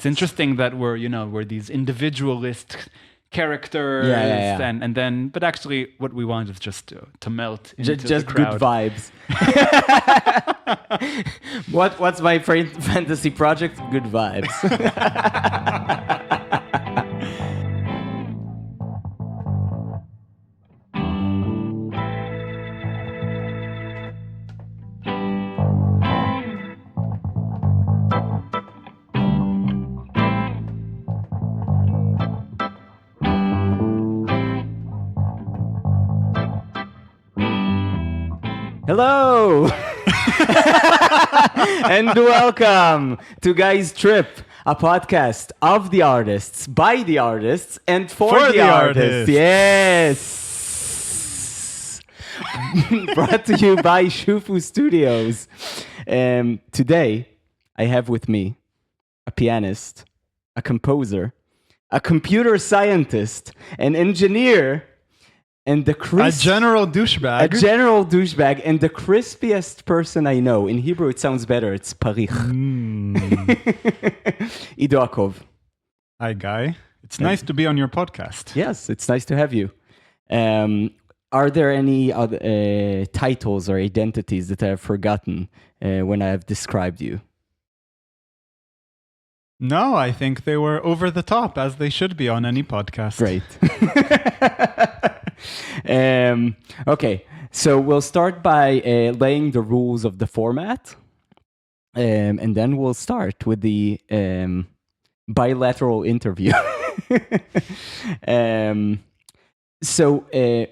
It's interesting that we're these individualist characters, and then, but actually, what we want is just to melt into just the crowd. good vibes. What's my fantasy project? Good vibes. Hello and welcome to Guys Trip, a podcast of the artists, by the artists, and for the artists. Yes! Brought to you by Shufu Studios. Today, I have with me a pianist, a composer, a computer scientist, an engineer, and a general douchebag. A general douchebag, and the crispiest person I know. In Hebrew, it sounds better. It's parich. Ido Akov. Hi, Guy. It's nice to be on your podcast. Yes, it's nice to have you. Are there any other titles or identities that I have forgotten when I have described you? No, I think they were over the top, as they should be on any podcast. Great. Okay, so we'll start by laying the rules of the format, and then we'll start with the bilateral interview. So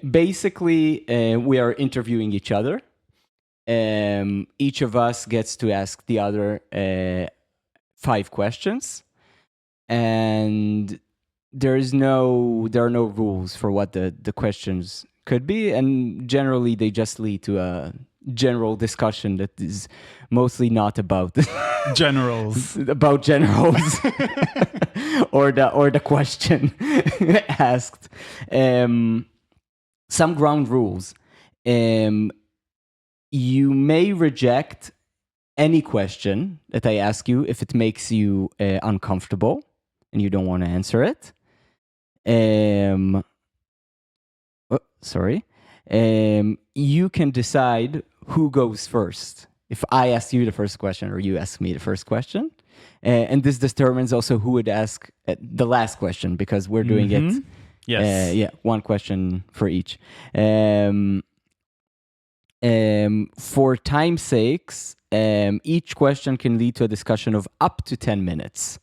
basically, we are interviewing each other. Each of us gets to ask the other 5 questions, and there are no rules for what the questions could be, and generally they just lead to a general discussion that is mostly not about generals or the question asked. Some ground rules. You may reject any question that I ask you if it makes you uncomfortable and you don't want to answer it. You can decide who goes first. If I ask you the first question or you ask me the first question. And this determines also who would ask the last question, because we're doing it. Yes. One question for each. For time's sakes, each question can lead to a discussion of up to 10 minutes.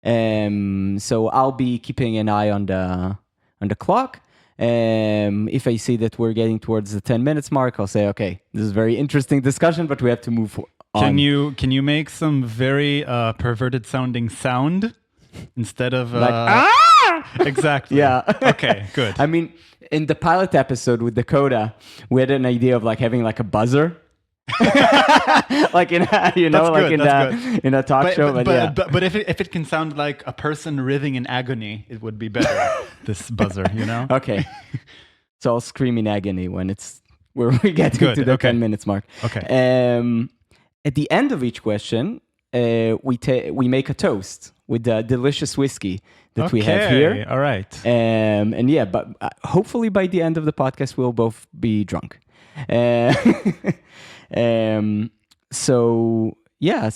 So I'll be keeping an eye on the clock. If I see that we're getting towards the 10 minutes mark, I'll say, okay, this is a very interesting discussion, but we have to move on. Can you make some very perverted sounding sound instead of Exactly. Yeah. Okay, good. I mean, in the pilot episode with Dakota, we had an idea of having a buzzer. Like in a, in a talk show. But if it can sound like a person writhing in agony, it would be better. This buzzer, Okay. So I'll scream in agony when we get to the 10 minutes mark. Okay. At the end of each question, we make a toast with the delicious whiskey that we have here. All right. But hopefully by the end of the podcast we'll both be drunk. So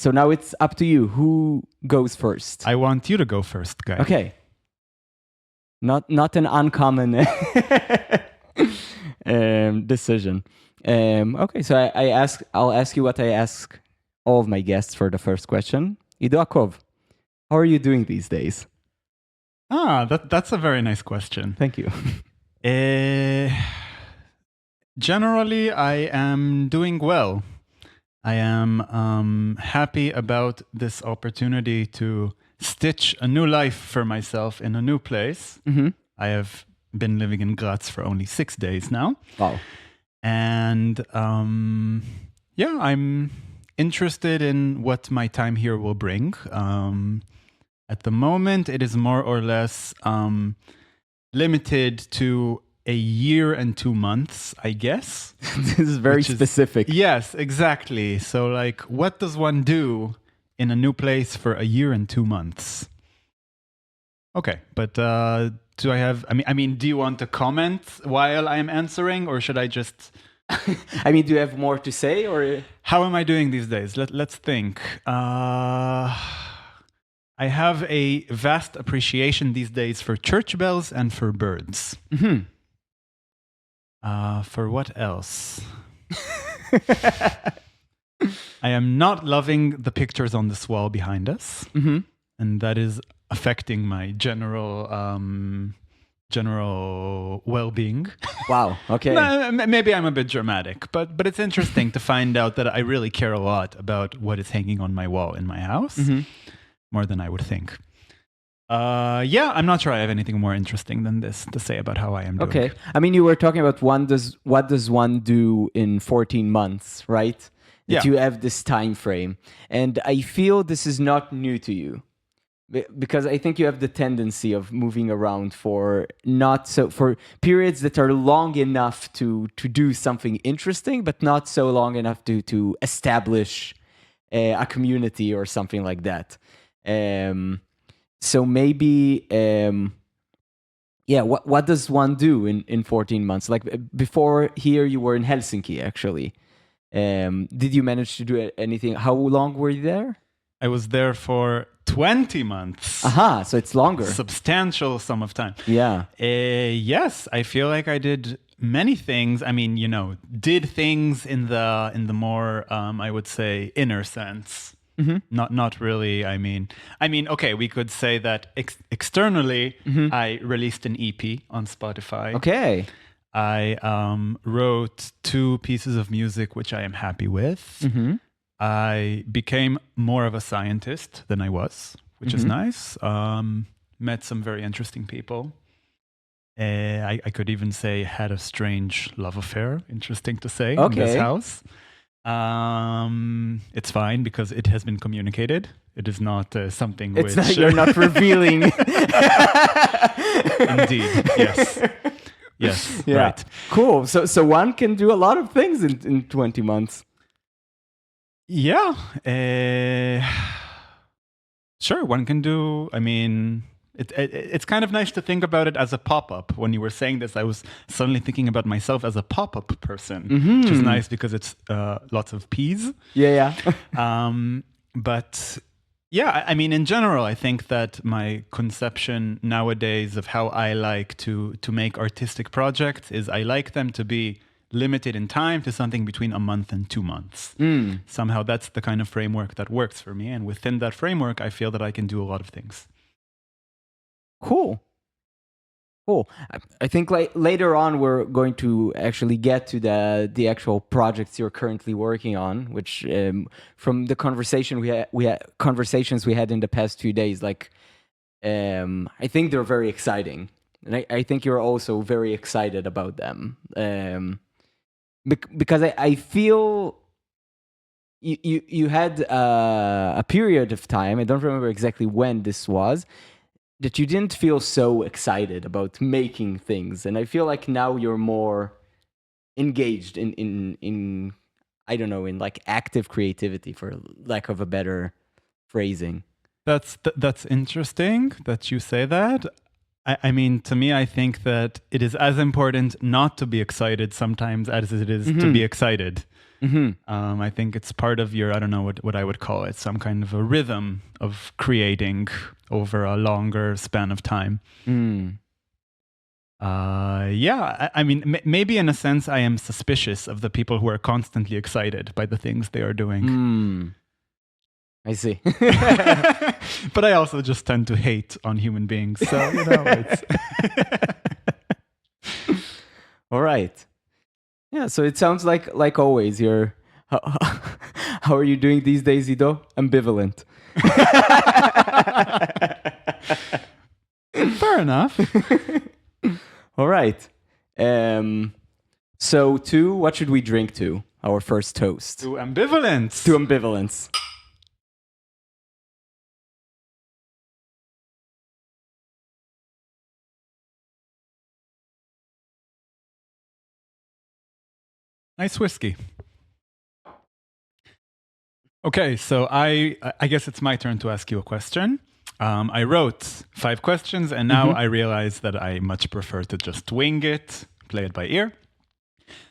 now it's up to you. Who goes first? I want you to go first, Guy. Okay. Not an uncommon decision. Okay, so I'll ask you what I ask all of my guests for the first question. Ido Akov, how are you doing these days? That's a very nice question. Thank you. Generally, I am doing well. I am happy about this opportunity to stitch a new life for myself in a new place. Mm-hmm. I have been living in Graz for only 6 days now. Wow. And I'm interested in what my time here will bring. At the moment, it is more or less limited to a year and 2 months, I guess. This is very specific. Yes, exactly. So, what does one do in a new place for a year and 2 months. Okay, but do I have? I mean, do you want to comment while I'm answering, or should I just? I mean, do you have more to say, or How am I doing these days? Let's think. I have a vast appreciation these days for church bells and for birds. For what else? I am not loving the pictures on this wall behind us, and that is affecting my general well-being. Wow. Okay. Maybe I'm a bit dramatic, but it's interesting to find out that I really care a lot about what is hanging on my wall in my house, more than I would think. Yeah, I'm not sure I have anything more interesting than this to say about how I am doing. Okay. I mean, you were talking about what does one do in 14 months, right? That you have this time frame. And I feel this is not new to you. Because I think you have the tendency of moving around for periods that are long enough to do something interesting, but not so long enough to establish a community or something like that. So maybe, what does one do in 14 months? Like before here, you were in Helsinki, actually. Did you manage to do anything? How long were you there? I was there for 20 months. Aha, so it's longer. Substantial sum of time. Yeah. Yes, I feel like I did many things. I mean, did things in the more, I would say, inner sense. Not really. I mean, okay, we could say that externally, I released an EP on Spotify. Okay. I wrote 2 pieces of music, which I am happy with. I became more of a scientist than I was, which is nice. Met some very interesting people. I could even say had a strange love affair, interesting to say, in this house. It's fine because it has been communicated. It is not something which... you're not revealing. Indeed, yes. Yes, yeah. right. Cool. So one can do a lot of things in 20 months. Yeah. Sure, one can do... I mean... It's kind of nice to think about it as a pop-up. When you were saying this, I was suddenly thinking about myself as a pop-up person, which is nice because it's lots of P's. Yeah. But yeah, I mean, in general, I think that my conception nowadays of how I like to make artistic projects is I like them to be limited in time to something between a month and 2 months. Somehow that's the kind of framework that works for me. And within that framework, I feel that I can do a lot of things. Cool. I think later on we're going to actually get to the actual projects you're currently working on, which from the conversations we had in the past few days, like I think they're very exciting, and I think you're also very excited about them, because I feel you had a period of time. I don't remember exactly when this was, that you didn't feel so excited about making things, and I feel like now you're more engaged in I don't know, in like active creativity, for lack of a better phrasing. That's interesting that you say that. I mean, to me, I think that it is as important not to be excited sometimes as it is to be excited. I think it's part of your, I don't know what I would call it, some kind of a rhythm of creating over a longer span of time. Yeah, I mean, maybe in a sense I am suspicious of the people who are constantly excited by the things they are doing. I see. But I also just tend to hate on human beings, so it's... All right. Yeah, so it sounds like always you're... How are you doing these days, Ido? Ambivalent. Fair enough. All right. So what should we drink to? Our first toast. To ambivalence. To ambivalence. Nice whiskey. Okay, so I guess it's my turn to ask you a question. I wrote 5 questions, and now I realize that I much prefer to just wing it, play it by ear.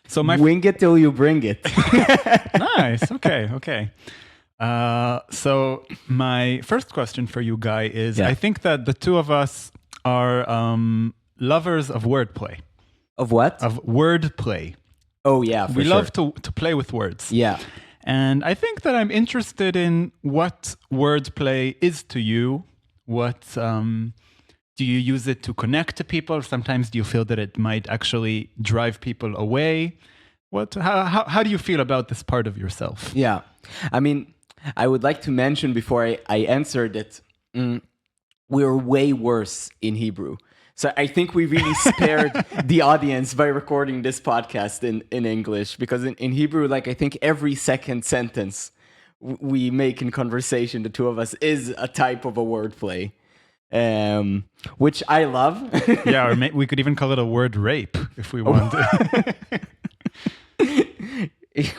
So Wing it till you bring it. Nice. Okay. So my first question for you, Guy, is I think that the two of us are lovers of wordplay. Of what? Of wordplay. Oh, yeah, for we sure. love to play with words. Yeah. And I think that I'm interested in what wordplay is to you. What do you use it to connect to people? Sometimes do you feel that it might actually drive people away? How do you feel about this part of yourself? Yeah. I mean, I would like to mention before I answer that we're way worse in Hebrew. So I think we really spared the audience by recording this podcast in English, because in Hebrew, like I think every second sentence we make in conversation, the two of us, is a type of a wordplay, which I love. Yeah, or we could even call it a word rape if we want.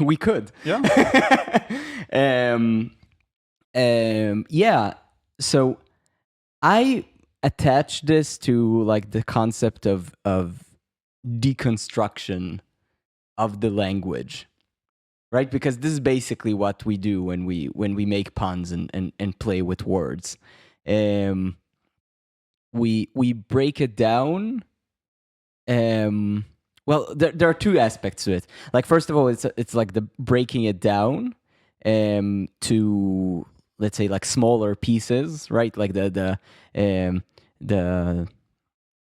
We could. Yeah. Yeah. So I attach this to like the concept of deconstruction of the language, right? Because this is basically what we do when we make puns and play with words. We break it down. Well, there are two aspects to it. Like, first of all, it's like the breaking it down to, let's say, like smaller pieces, right? Like the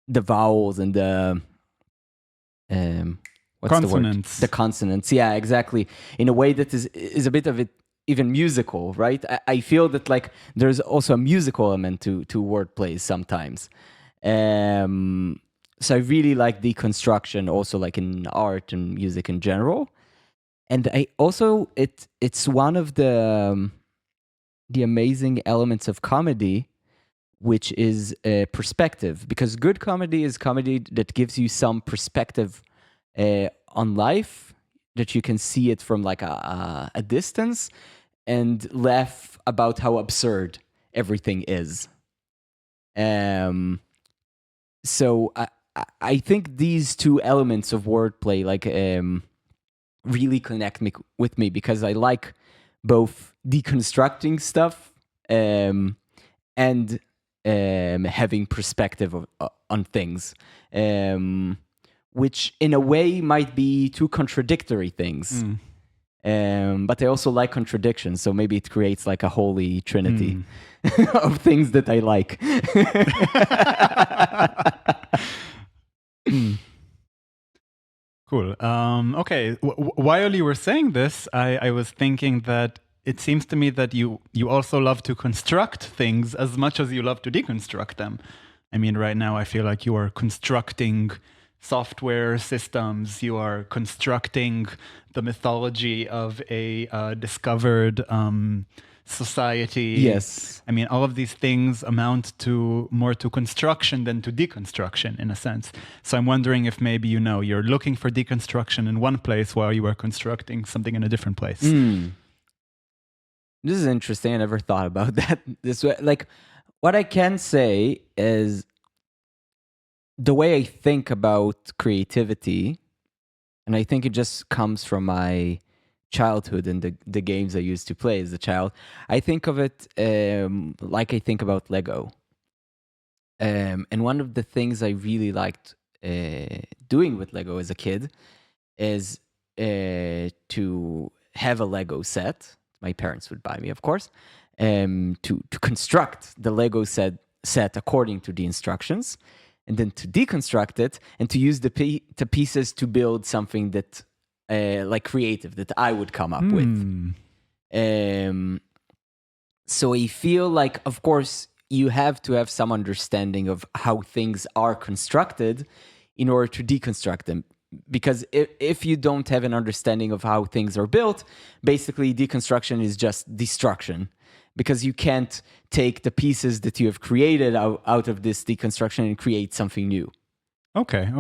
vowels and the what's consonants. The consonants. Yeah, exactly. In a way that is a bit of it even musical, right? I feel that like there's also a musical element to wordplays sometimes. So I really like deconstruction, also like in art and music in general. And I also it's one of the amazing elements of comedy, which is perspective. Because good comedy is comedy that gives you some perspective on life, that you can see it from like a distance and laugh about how absurd everything is. So I think these two elements of wordplay like really connect with me, because I like both deconstructing stuff and having perspective on things, which in a way might be two contradictory things. But I also like contradictions, so maybe it creates like a holy trinity of things that I like. Cool. Okay. While you were saying this, I was thinking that it seems to me that you also love to construct things as much as you love to deconstruct them. I mean, right now I feel like you are constructing software systems. You are constructing the mythology of a discovered society. Yes. I mean, all of these things amount to more to construction than to deconstruction in a sense. So I'm wondering if maybe, you're looking for deconstruction in one place while you are constructing something in a different place. This is interesting. I never thought about that this way. Like, what I can say is the way I think about creativity, and I think it just comes from my childhood and the games I used to play as a child. I think of it like I think about Lego. And one of the things I really liked doing with Lego as a kid is to have a Lego set. My parents would buy me, of course, to construct the Lego set according to the instructions, and then to deconstruct it and to use the pieces to build something that like creative that I would come up with. So I feel like, of course, you have to have some understanding of how things are constructed in order to deconstruct them. Because if you don't have an understanding of how things are built, basically deconstruction is just destruction. Because you can't take the pieces that you have created out of this deconstruction and create something new. Okay.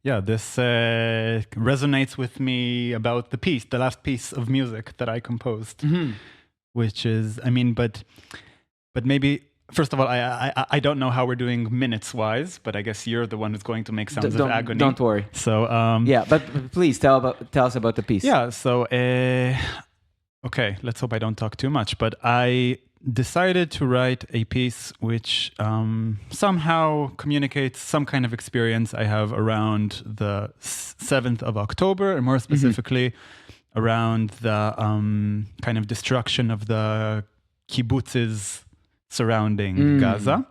yeah, this resonates with me about the last piece of music that I composed, which is, I mean, but maybe. First of all, I don't know how we're doing minutes-wise, but I guess you're the one who's going to make sounds of agony. Don't worry. So yeah, but please tell us about the piece. Yeah. So okay, let's hope I don't talk too much. But I decided to write a piece which somehow communicates some kind of experience I have around the 7th of October, and more specifically around the kind of destruction of the kibbutzes surrounding Gaza.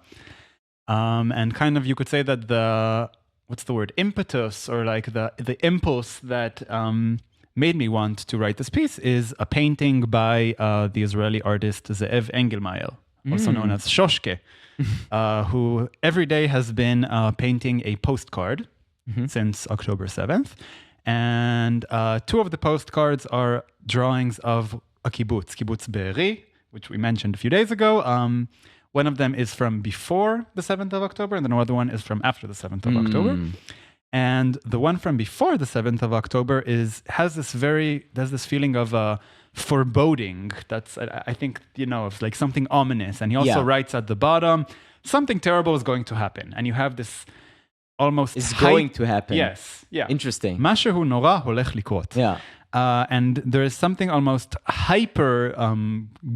And kind of, you could say that the, what's the word, impetus, or like the impulse that made me want to write this piece is a painting by the Israeli artist Ze'ev Engelmayer, also known as Shoshke, who every day has been painting a postcard since October 7th. And two of the postcards are drawings of a kibbutz Be'eri, which we mentioned a few days ago. One of them is from before the 7th of October, and then another one is from after the 7th of October. And the one from before the 7th of October has this feeling of foreboding. That's, I think, of like something ominous. And he also writes at the bottom, something terrible is going to happen. And you have this almost... It's going to happen. Yes. Yeah. Interesting. משהו נורא הולך לקרות. Yeah. And there is something almost hyper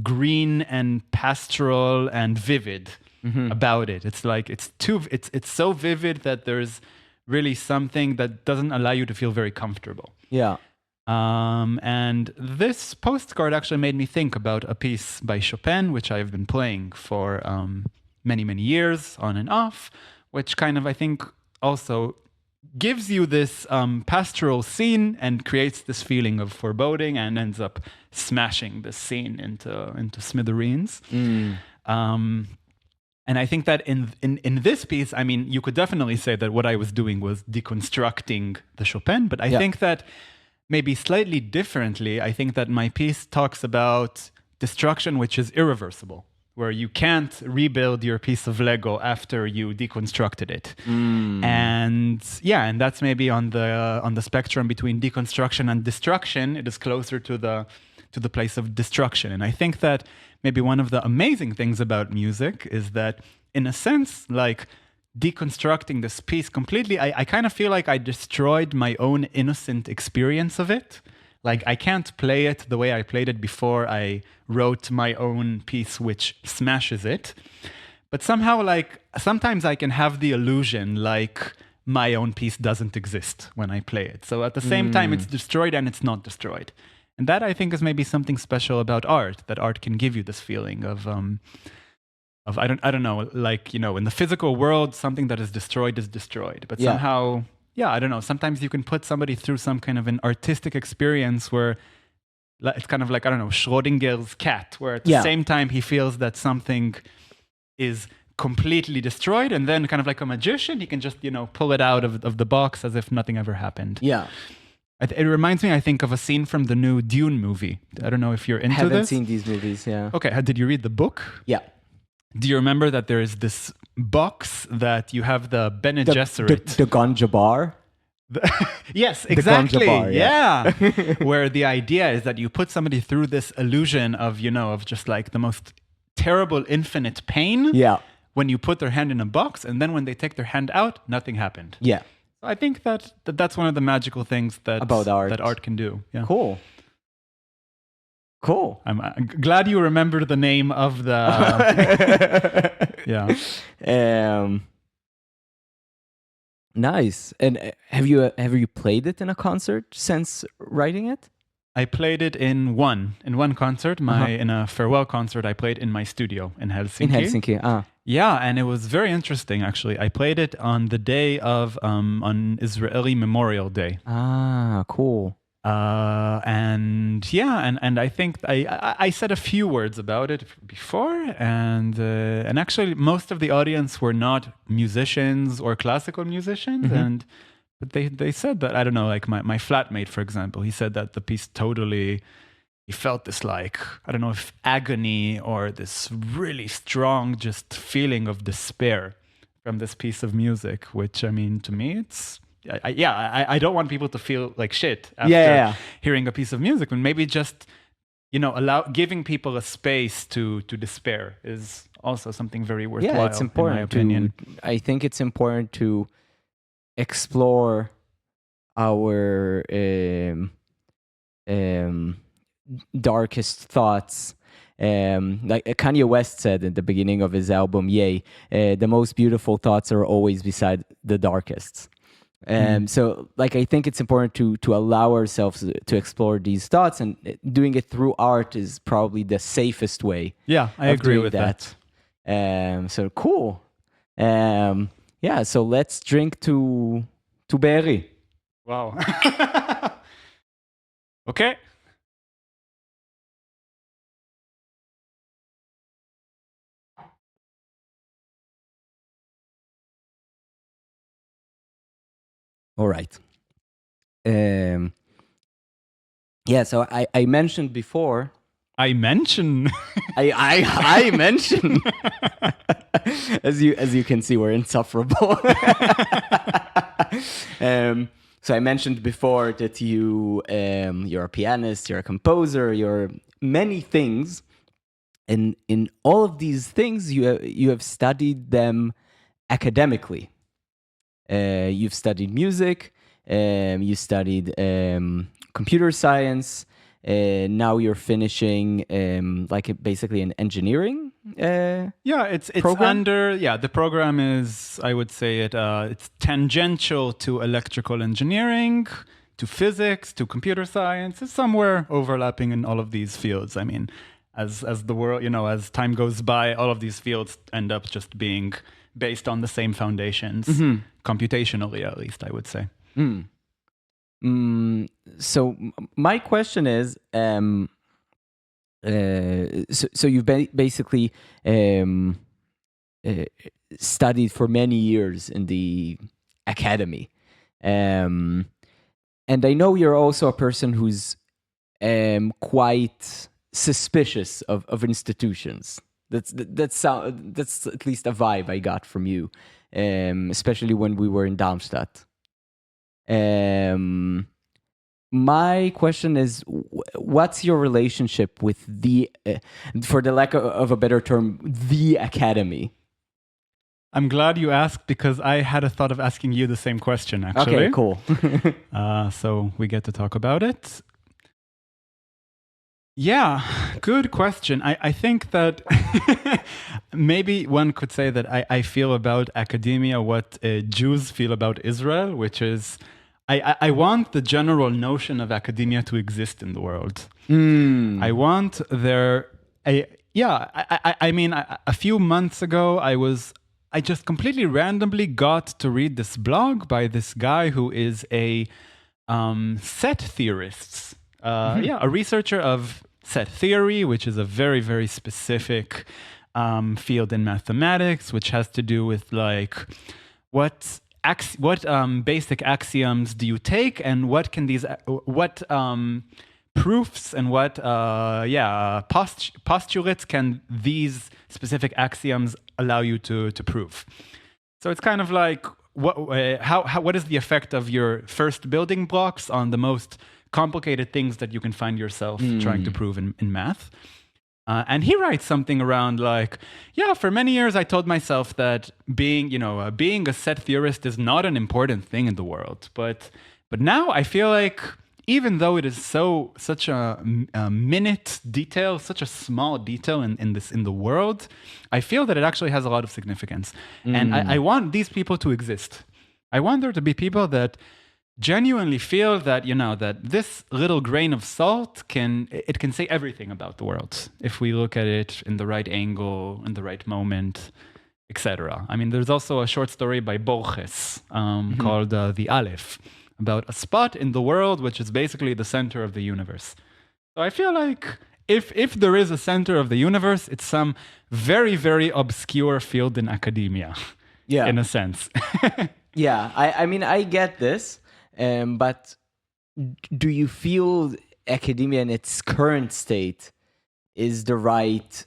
green and pastoral and vivid about it. It's like it's so vivid that there's really something that doesn't allow you to feel very comfortable. Yeah. And this postcard actually made me think about a piece by Chopin, which I've been playing for many, many years on and off, which kind of, I think, also gives you this pastoral scene and creates this feeling of foreboding and ends up smashing the scene into smithereens. And I think that in this piece, I mean, you could definitely say that what I was doing was deconstructing the Chopin, but I think that maybe slightly differently, I think that my piece talks about destruction which is irreversible, where you can't rebuild your piece of Lego after you deconstructed it. And that's maybe on the spectrum between deconstruction and destruction. It is closer to the place of destruction. And I think that maybe one of the amazing things about music is that, in a sense, like deconstructing this piece completely, I kind of feel like I destroyed my own innocent experience of it. Like, I can't play it the way I played it before I wrote my own piece, which smashes it. But somehow, like, sometimes I can have the illusion, like, my own piece doesn't exist when I play it. So at the same time, it's destroyed and it's not destroyed. And that, I think, is maybe something special about art, that art can give you this feeling of I don't know, like, in the physical world, something that is destroyed. But somehow... Yeah, I don't know. Sometimes you can put somebody through some kind of an artistic experience where it's kind of like, I don't know, Schrodinger's cat, where at the same time he feels that something is completely destroyed, and then kind of like a magician, he can just, pull it out of the box as if nothing ever happened. Yeah. It reminds me, I think, of a scene from the new Dune movie. I don't know if you're into this. Haven't seen these movies, yeah. Okay, did you read the book? Yeah. Do you remember that there is this box that you have the Bene Gesserit? The ganja bar? Yes, exactly. Bar, yeah. Where the idea is that you put somebody through this illusion of, of just like the most terrible infinite pain. Yeah. When you put their hand in a box, and then when they take their hand out, nothing happened. Yeah. I think that's one of the magical things about art. That art can do. Yeah. Cool. I'm glad you remember the name of the... Yeah. Nice. And have you played it in a concert since writing it? I played it in one concert. In a farewell concert, I played in my studio in Helsinki. Yeah, and it was very interesting, actually. I played it on the day of on Israeli Memorial Day. Ah, cool. And I think I said a few words about it before, and actually most of the audience were not musicians or classical musicians, but they said that, I don't know, like my flatmate, for example, he said that the piece he felt this, like, I don't know if agony or this really strong just feeling of despair from this piece of music, which, I mean, to me, I don't want people to feel like shit after Yeah. hearing a piece of music, and maybe just giving people a space to despair is also something very worthwhile. Yeah, it's important in my opinion. I think it's important to explore our darkest thoughts. Like Kanye West said at the beginning of his album, Yay, the most beautiful thoughts are always beside the darkest. So like, I think it's important to allow ourselves to explore these thoughts, and doing it through art is probably the safest way. Yeah, I of agree doing with that. So cool. Yeah, so let's drink to Be'eri. Wow. Okay. All right. Yeah, so I mentioned before. I mention. I mentioned. As you can see, we're insufferable. So I mentioned before that you're a pianist, you're a composer, you're many things, and in all of these things, you have studied them academically. You've studied music, you studied computer science. Now you're finishing basically an engineering. Yeah, it's program? the program is, I would say it's tangential to electrical engineering, to physics, to computer science. It's somewhere overlapping in all of these fields. I mean, as the world, as time goes by, all of these fields end up just being based on the same foundations, computationally at least, I would say. So my question is, so you've basically studied for many years in the academy, and I know you're also a person who's quite suspicious of institutions. That's at least a vibe I got from you, especially when we were in Darmstadt. My question is, what's your relationship with the, for the lack of a better term, the academy? I'm glad you asked, because I had a thought of asking you the same question, actually. Okay, cool. So we get to talk about it. Yeah, good question. I think that maybe one could say that I feel about academia what Jews feel about Israel, which is I want the general notion of academia to exist in the world. I want there. I mean, a few months ago, I just completely randomly got to read this blog by this guy who is a set theorist. A researcher of set theory, which is a very, very specific field in mathematics, which has to do with like what basic axioms do you take, and what can these proofs and what postulates can these specific axioms allow you to prove. So it's kind of like what is the effect of your first building blocks on the most complicated things that you can find yourself trying to prove in math. And he writes something around like, yeah, for many years I told myself that being a set theorist is not an important thing in the world. But now I feel like, even though it is such a minute detail, such a small detail in the world, I feel that it actually has a lot of significance. And I want these people to exist. I want there to be people that genuinely feel that, that this little grain of salt can say everything about the world if we look at it in the right angle, in the right moment, etc. I mean, there's also a short story by Borges called The Aleph, about a spot in the world which is basically the center of the universe. So I feel like if there is a center of the universe, it's some very, very obscure field in academia, in a sense. Yeah, I mean, I get this, but do you feel academia in its current state is the right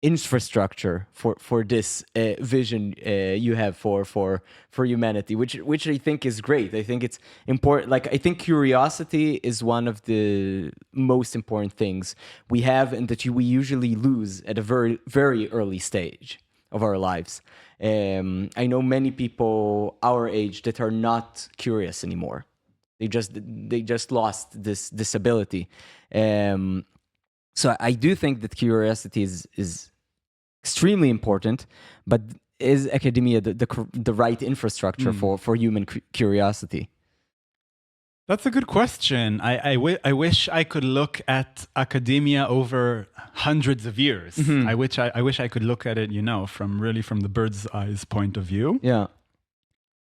infrastructure for this vision you have for humanity, which I think is great. I think it's important. Like, I think curiosity is one of the most important things we have, and that we usually lose at a very, very early stage of our lives. I know many people our age that are not curious anymore. They just lost this ability. So I do think that curiosity is extremely important, but is academia the right infrastructure for human curiosity? That's a good question. I wish I could look at academia over hundreds of years. I wish I could look at it, from the bird's eyes point of view. Yeah.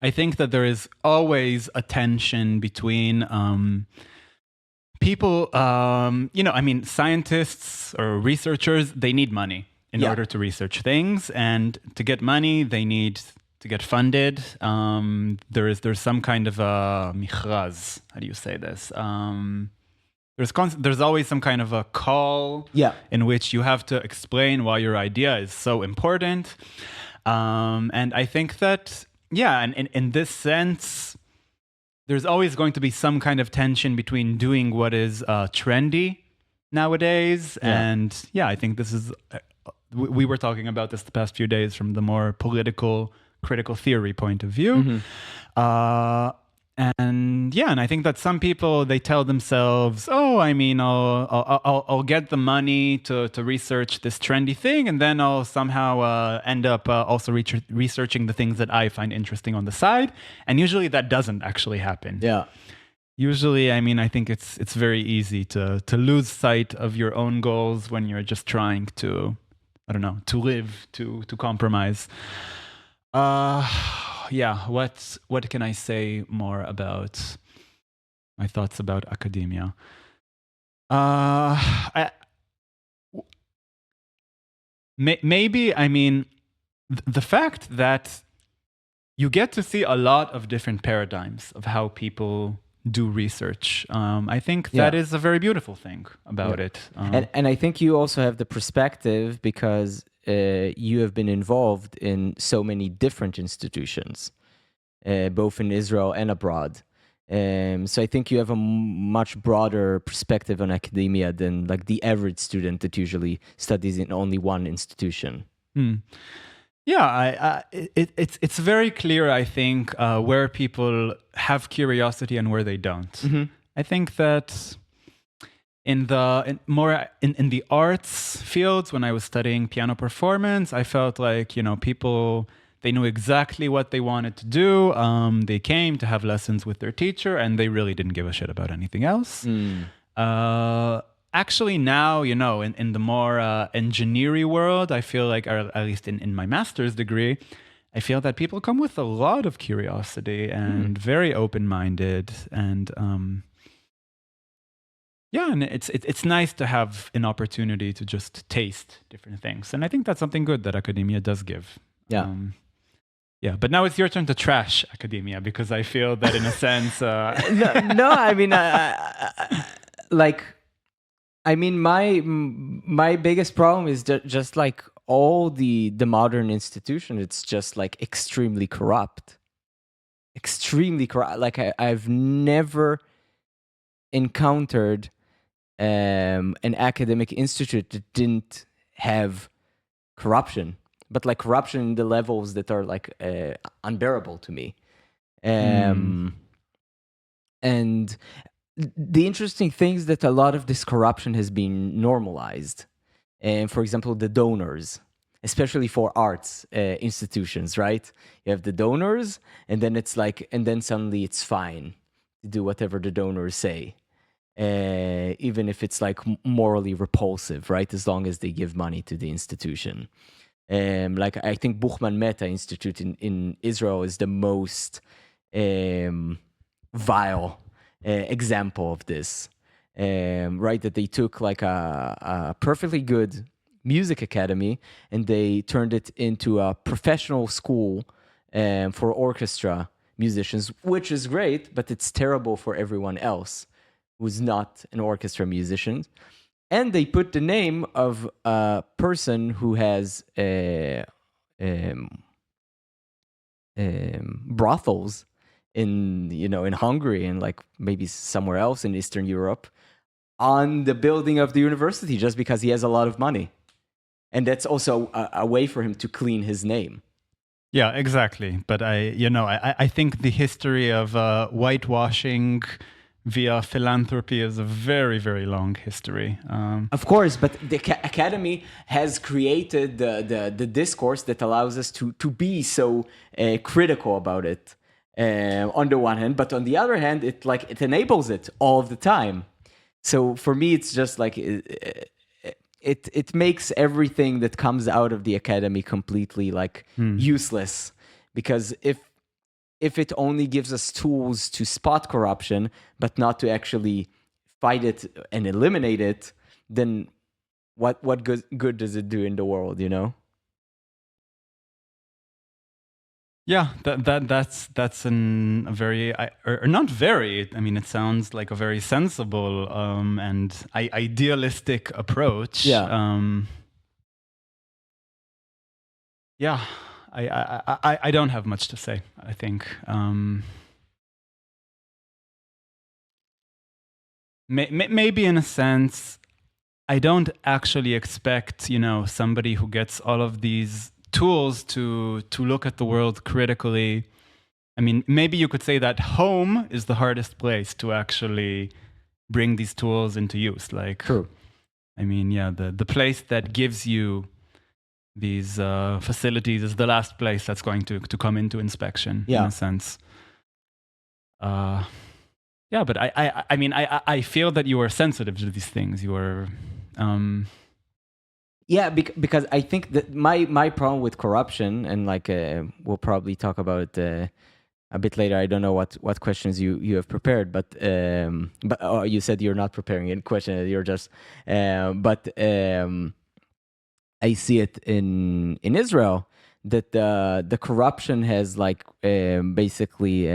I think that there is always a tension between people, scientists or researchers, they need money in order to research things. And to get money, they need to get funded. There's some kind of a michraz. How do you say this? There's always some kind of a call in which you have to explain why your idea is so important. And I think that, and in this sense, there's always going to be some kind of tension between doing what is trendy nowadays. And I think this is, we were talking about this the past few days from the more political, critical theory point of view. And I think that some people, they tell themselves, I'll get the money to research this trendy thing, and then I'll somehow end up also researching the things that I find interesting on the side. And usually that doesn't actually happen. Yeah. Usually, I think it's very easy to lose sight of your own goals when you're just trying to, to live, to compromise. What can I say more about my thoughts about academia? Maybe, the fact that you get to see a lot of different paradigms of how people do research. I think that is a very beautiful thing about it. And I think you also have the perspective because you have been involved in so many different institutions, both in Israel and abroad. So I think you have a much broader perspective on academia than like the average student that usually studies in only one institution. Yeah, it's very clear, I think, where people have curiosity and where they don't. I think that in the arts fields, when I was studying piano performance, I felt like, people, they knew exactly what they wanted to do. They came to have lessons with their teacher, and they really didn't give a shit about anything else. Actually, now, in the more engineering world, I feel like, or at least in my master's degree, I feel that people come with a lot of curiosity and very open-minded. And and it's nice to have an opportunity to just taste different things. And I think that's something good that academia does give. But now it's your turn to trash academia, because I feel that in a sense... my biggest problem is just like all the modern institution. It's just like extremely corrupt. Like I've never encountered an academic institute that didn't have corruption, but like corruption in the levels that are like unbearable to me. And the interesting thing is that a lot of this corruption has been normalized. And for example, the donors, especially for arts institutions, right? You have the donors, and then it's like, and then suddenly it's fine to do whatever the donors say, even if it's like morally repulsive, right? As long as they give money to the institution. Like I think Buchman Mehta Institute in Israel is the most vile example of this, right? That they took like a perfectly good music academy and they turned it into a professional school for orchestra musicians, which is great, but it's terrible for everyone else who's not an orchestra musician. and they put the name of a person who has brothels in Hungary and like maybe somewhere else in Eastern Europe on the building of the university just because he has a lot of money. And that's also a way for him to clean his name. Yeah, exactly. But I think the history of whitewashing via philanthropy is a very, very long history. Of course, but the academy has created the discourse that allows us to be so critical about it. On the one hand, but on the other hand, it enables it all of the time. So for me, it's just like it makes everything that comes out of the academy completely useless, because if it only gives us tools to spot corruption but not to actually fight it and eliminate it, then what good does it do in the world, you know? Yeah, that's a very or not very. I mean, it sounds like a very sensible and idealistic approach. Yeah. Yeah, I don't have much to say. I think maybe in a sense, I don't actually expect somebody who gets all of these tools to look at the world critically. I mean, maybe you could say that home is the hardest place to actually bring these tools into use. Like, True. I mean, yeah, the place that gives you these facilities is the last place that's going to come into inspection, in a sense. Yeah, but I mean, I feel that you are sensitive to these things. You are. Yeah, because I think that my problem with corruption, and we'll probably talk about it a bit later. I don't know what questions you have prepared, but you said you're not preparing any question. You're just I see it in Israel that the corruption has basically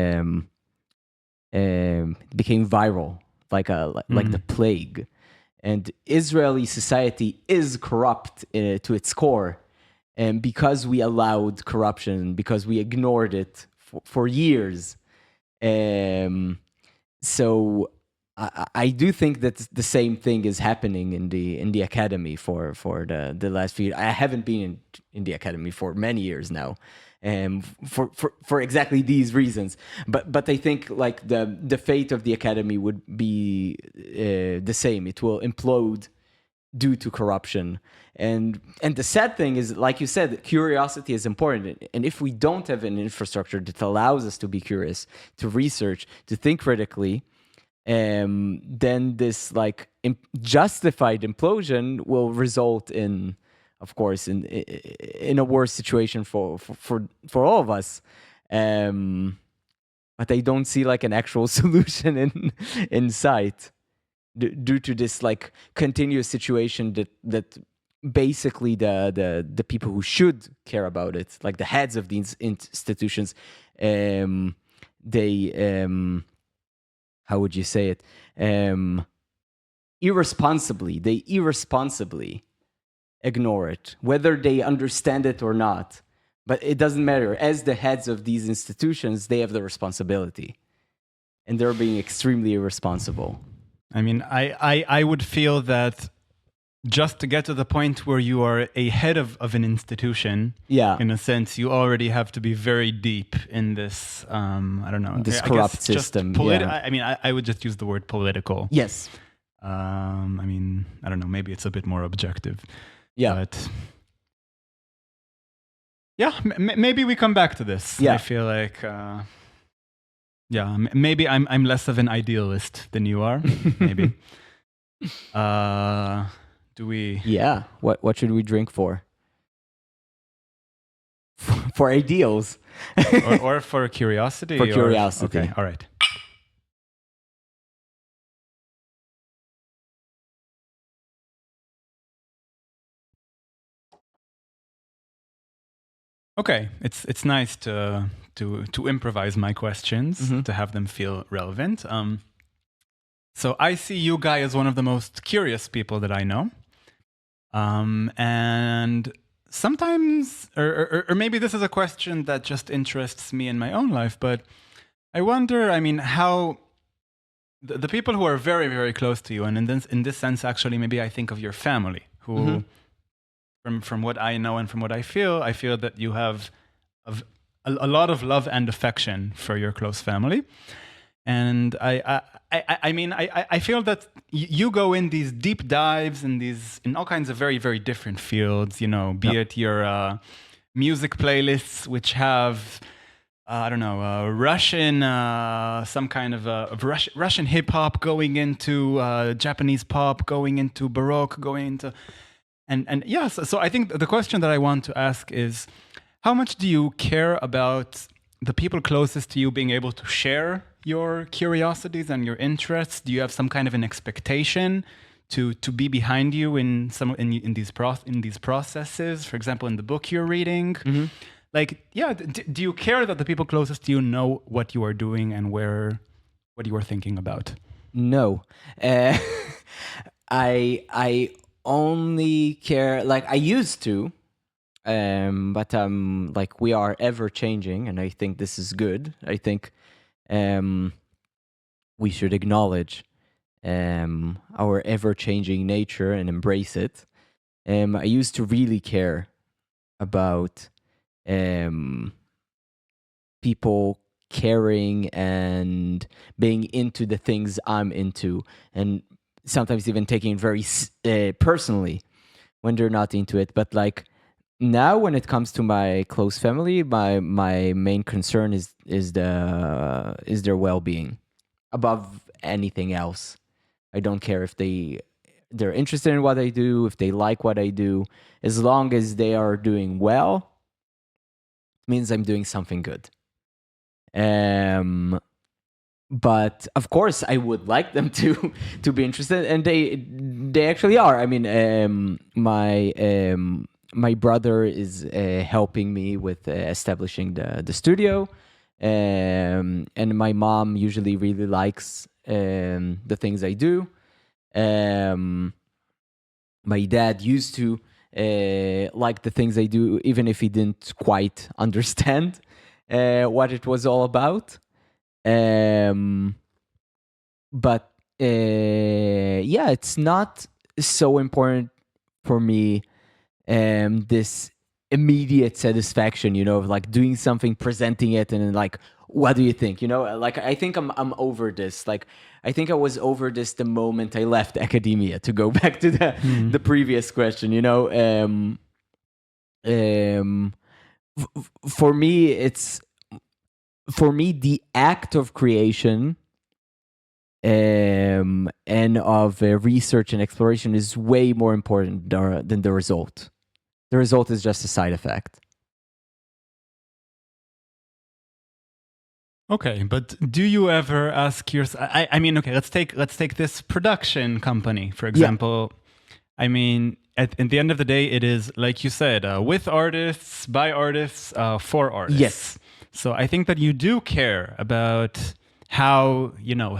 became viral, like the plague. And Israeli society is corrupt to its core. And because we allowed corruption, because we ignored it for years. So I do think that the same thing is happening in the academy for the last few years. I haven't been in the academy for many years now. For exactly these reasons, but I think the fate of the academy would be the same. It will implode due to corruption, and the sad thing is, like you said, curiosity is important. And if we don't have an infrastructure that allows us to be curious, to research, to think critically, then this justified implosion will result in, of course, in a worse situation for all of us. But I don't see an actual solution in sight due to this continuous situation that basically the people who should care about it, like the heads of these institutions, they how would you say it? They irresponsibly ignore it, whether they understand it or not. But it doesn't matter. As the heads of these institutions, they have the responsibility. And they're being extremely irresponsible. I mean, I would feel that just to get to the point where you are a head of an institution, in a sense, you already have to be very deep in this, I don't know. This corrupt system. I mean, I would just use the word political. Yes. I mean, I don't know, maybe it's a bit more objective. Yeah. But yeah, maybe we come back to this. Yeah. I feel like, yeah, maybe I'm less of an idealist than you are. Maybe. Do we? Yeah. What should we drink for? For ideals. or for curiosity? For curiosity. Okay, all right. Okay, it's nice to improvise my questions, to have them feel relevant. So I see you, Guy, as one of the most curious people that I know. And sometimes, or maybe this is a question that just interests me in my own life, but I wonder, I mean, how the people who are very, very close to you, and in this sense, actually, maybe I think of your family, who, from what I know and from what I feel that you have a lot of love and affection for your close family. And I feel that you go in these deep dives in all kinds of very, very different fields, you know, be it your music playlists, which have, I don't know, Russian, some kind of Russian hip hop going into Japanese pop, going into Baroque, going into, and yes. So I think the question that I want to ask is, how much do you care about the people closest to you being able to share your curiosities and your interests? Do you have some kind of an expectation to be behind you in these processes? For example, in the book you're reading, like, yeah, do you care that the people closest to you know what you are doing and what you are thinking about? No, I only care, like I used to. But like we are ever changing, and I think this is good. I think we should acknowledge our ever changing nature and embrace it. I used to really care about people caring and being into the things I'm into, and sometimes even taking it very personally when they're not into it. But like, now when it comes to my close family, my main concern is their well-being above anything else. I don't care if they're interested in what I do, if they like what I do. As long as they are doing well, it means I'm doing something good. But of course I would like them to be interested, and they actually are. I mean, my brother is helping me with establishing the studio, and my mom usually really likes the things I do. My dad used to like the things I do, even if he didn't quite understand what it was all about. But yeah, it's not so important for me, this immediate satisfaction, you know, of like doing something, presenting it, and then like, what do you think? You know, like I think I'm over this. Like I think I was over this the moment I left academia, to go back to the previous question. You know, for me, the act of creation and of research and exploration is way more important than the result. The result is just a side effect. Okay, but do you ever ask yourself? I mean, okay, let's take this production company for example. I mean, at the end of the day, it is like you said, with artists, by artists, for artists. Yes. So I think that you do care about how your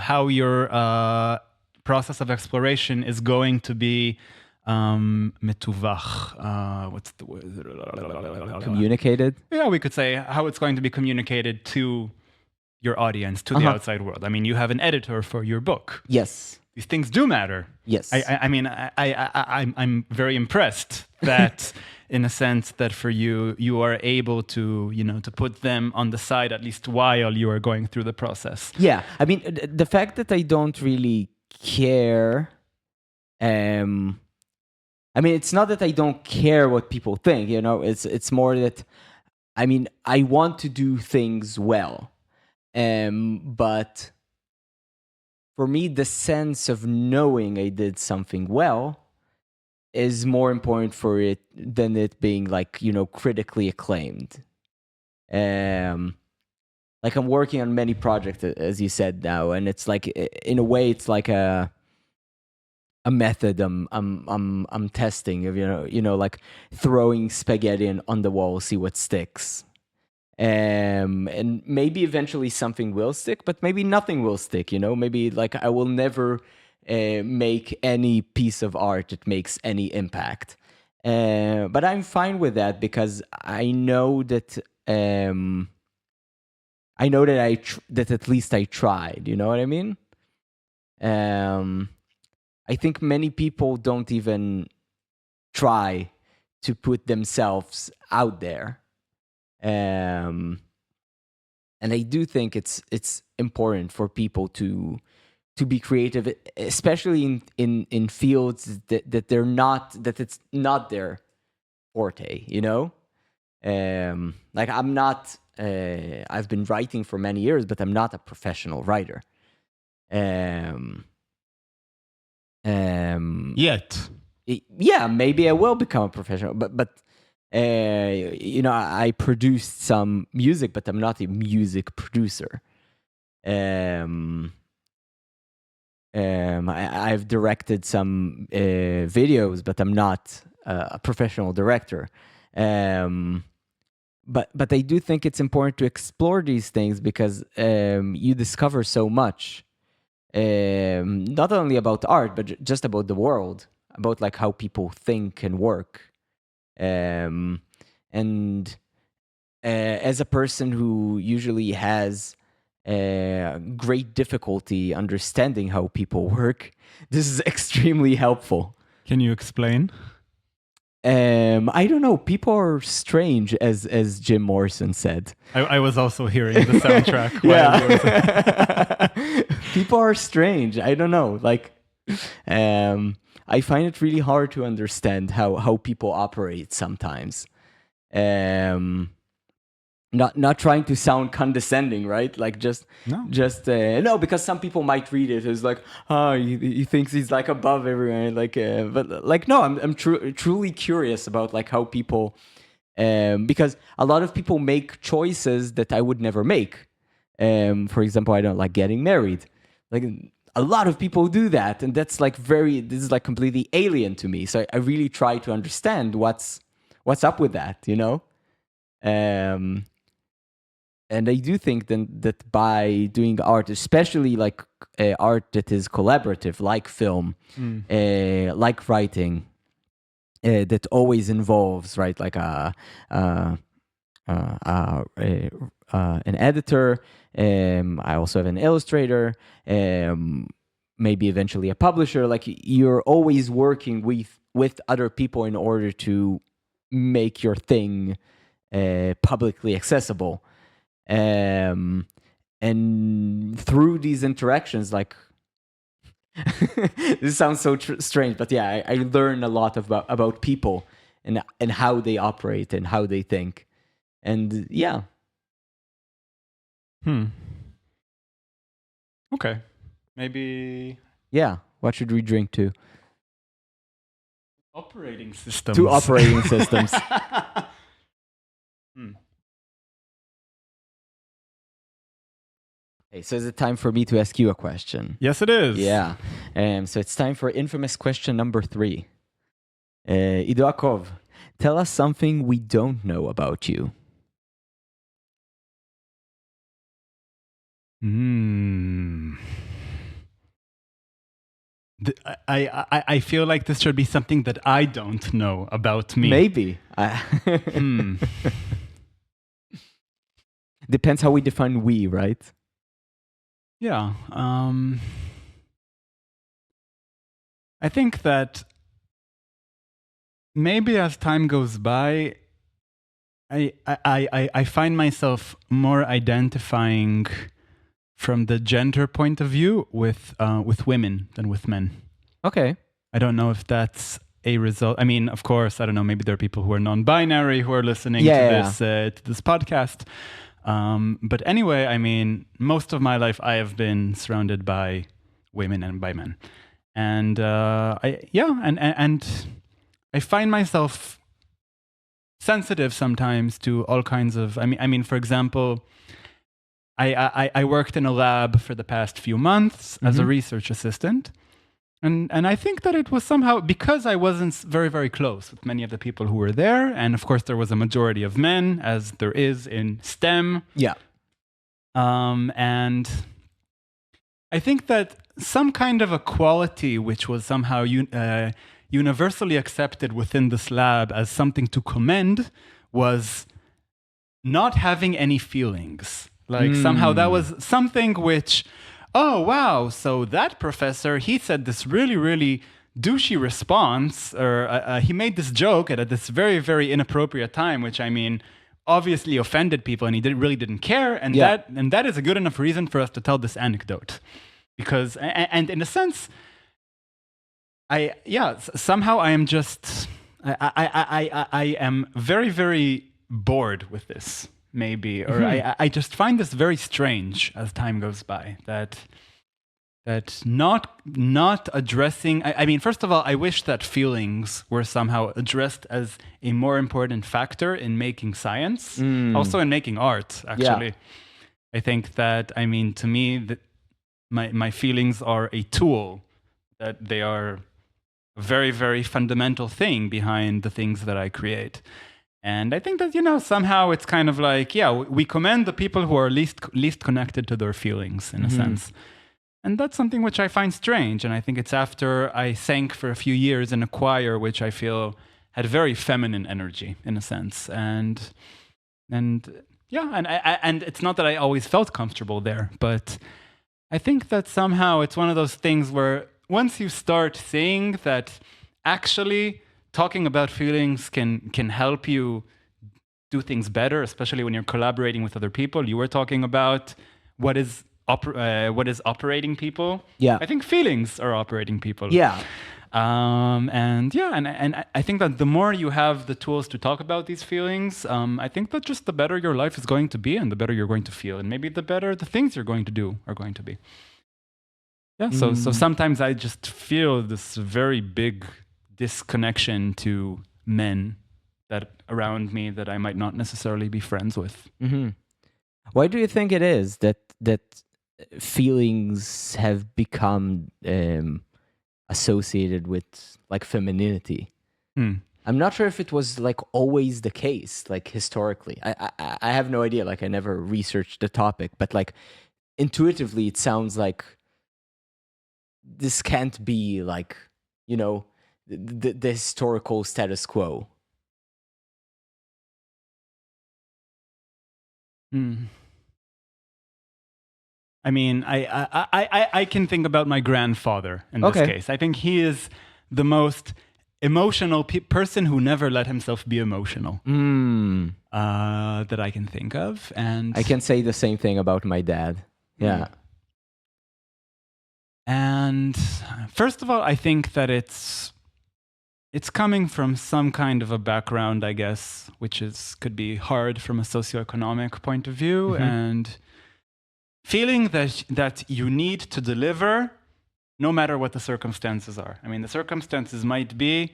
process of exploration is going to be metuvach. What's the word? Communicated? Yeah, we could say how it's going to be communicated to your audience, to the outside world. I mean, you have an editor for your book. Yes. These things do matter. Yes. I mean, I'm very impressed that, in a sense, that for you, you are able to, to put them on the side at least while you are going through the process. Yeah. I mean, the fact that I don't really care, I mean, it's not that I don't care what people think, you know, it's more that, I mean, I want to do things well. But for me, the sense of knowing I did something well is more important for it than it being like, critically acclaimed. Like I'm working on many projects, as you said now, and it's like, in a way, it's like a method I'm testing of, like throwing spaghetti on the wall, see what sticks. And maybe eventually something will stick, but maybe nothing will stick, maybe like I will never make any piece of art that makes any impact. But I'm fine with that because I know that that at least I tried. You know what I mean? I think many people don't even try to put themselves out there. And I do think it's important for people to be creative, especially in fields that they're not, that it's not their forte, like I'm not I've been writing for many years, but I'm not a professional writer. Yet. Yeah, maybe I will become a professional, but I produced some music, but I'm not a music producer. I've directed some videos, but I'm not a professional director. But I do think it's important to explore these things because you discover so much, not only about art, but just about the world, about like how people think and work. And as a person who usually has great difficulty understanding how people work, this is extremely helpful. Can you explain? I don't know. People are strange, as Jim Morrison said. I was also hearing the soundtrack. Yeah. People are strange. I don't know. Like, I find it really hard to understand how people operate sometimes. Not trying to sound condescending, right? Like no, because some people might read it as like, oh, he thinks he's like above everyone, like, but like no, I'm truly curious about like how people, because a lot of people make choices that I would never make. For example, I don't like getting married. Like a lot of people do that, and that's like this is like completely alien to me. So I really try to understand what's up with that, And I do think that by doing art, especially like art that is collaborative, like film, like writing, that always involves, right, like an editor. I also have an illustrator. Maybe eventually a publisher. Like you're always working with other people in order to make your thing publicly accessible. And through these interactions, like this sounds so strange, but yeah, I learn a lot about people and how they operate and how they think, and yeah. Okay, maybe. Yeah, what should we drink to? Operating systems. To operating systems. Okay, so is it time for me to ask you a question? Yes, it is. Yeah. So it's time for infamous question number 3. Ido Akov, tell us something we don't know about you. I feel like this should be something that I don't know about me. Maybe. Depends how we define we, right? Yeah. I think that maybe as time goes by, I find myself more identifying from the gender point of view with women than with men. Okay. I don't know if that's a result. I mean, of course, I don't know. Maybe there are people who are non-binary who are listening to this podcast. But anyway, I mean, most of my life I have been surrounded by women and by men, and and I find myself sensitive sometimes to all kinds of. I mean, for example, I worked in a lab for the past few months as a research assistant, And I think that it was somehow because I wasn't very, very close with many of the people who were there. And of course, there was a majority of men, as there is in STEM. Yeah. And I think that some kind of a quality which was somehow universally accepted within this lab as something to commend was not having any feelings. Like somehow that was something which, oh, wow, so that professor, he said this really, really douchey response, or he made this joke at this very, very inappropriate time, which I mean, obviously offended people, and he really didn't care. And that is a good enough reason for us to tell this anecdote. Because, and in a sense, somehow I am just, I am very, very bored with this. Maybe, or I just find this very strange as time goes by, that not addressing. I mean, first of all, I wish that feelings were somehow addressed as a more important factor in making science, also in making art. Actually, I think that, I mean, to me, that my feelings are a tool, that they are a very, very fundamental thing behind the things that I create. And I think that, somehow it's kind of like, we commend the people who are least connected to their feelings, in a sense. And that's something which I find strange. And I think it's after I sang for a few years in a choir, which I feel had very feminine energy, in a sense. And it's not that I always felt comfortable there, but I think that somehow it's one of those things where once you start seeing that actually talking about feelings can help you do things better, especially when you're collaborating with other people. You were talking about what is operating people. Yeah, I think feelings are operating people. Yeah, and I think that the more you have the tools to talk about these feelings, I think that just the better your life is going to be, and the better you're going to feel, and maybe the better the things you're going to do are going to be. Yeah. So sometimes I just feel this very big disconnection to men that around me that I might not necessarily be friends with. Why do you think it is that feelings have become associated with like femininity? I'm not sure if it was like always the case, like historically. I have no idea. Like I never researched the topic, but like intuitively, it sounds like this can't be like, the historical status quo. I mean, I can think about my grandfather in this case. I think he is the most emotional person who never let himself be emotional that I can think of. And I can say the same thing about my dad. Yeah. And first of all, I think that it's coming from some kind of a background, I guess, which could be hard from a socioeconomic point of view, and feeling that you need to deliver no matter what the circumstances are. I mean, the circumstances might be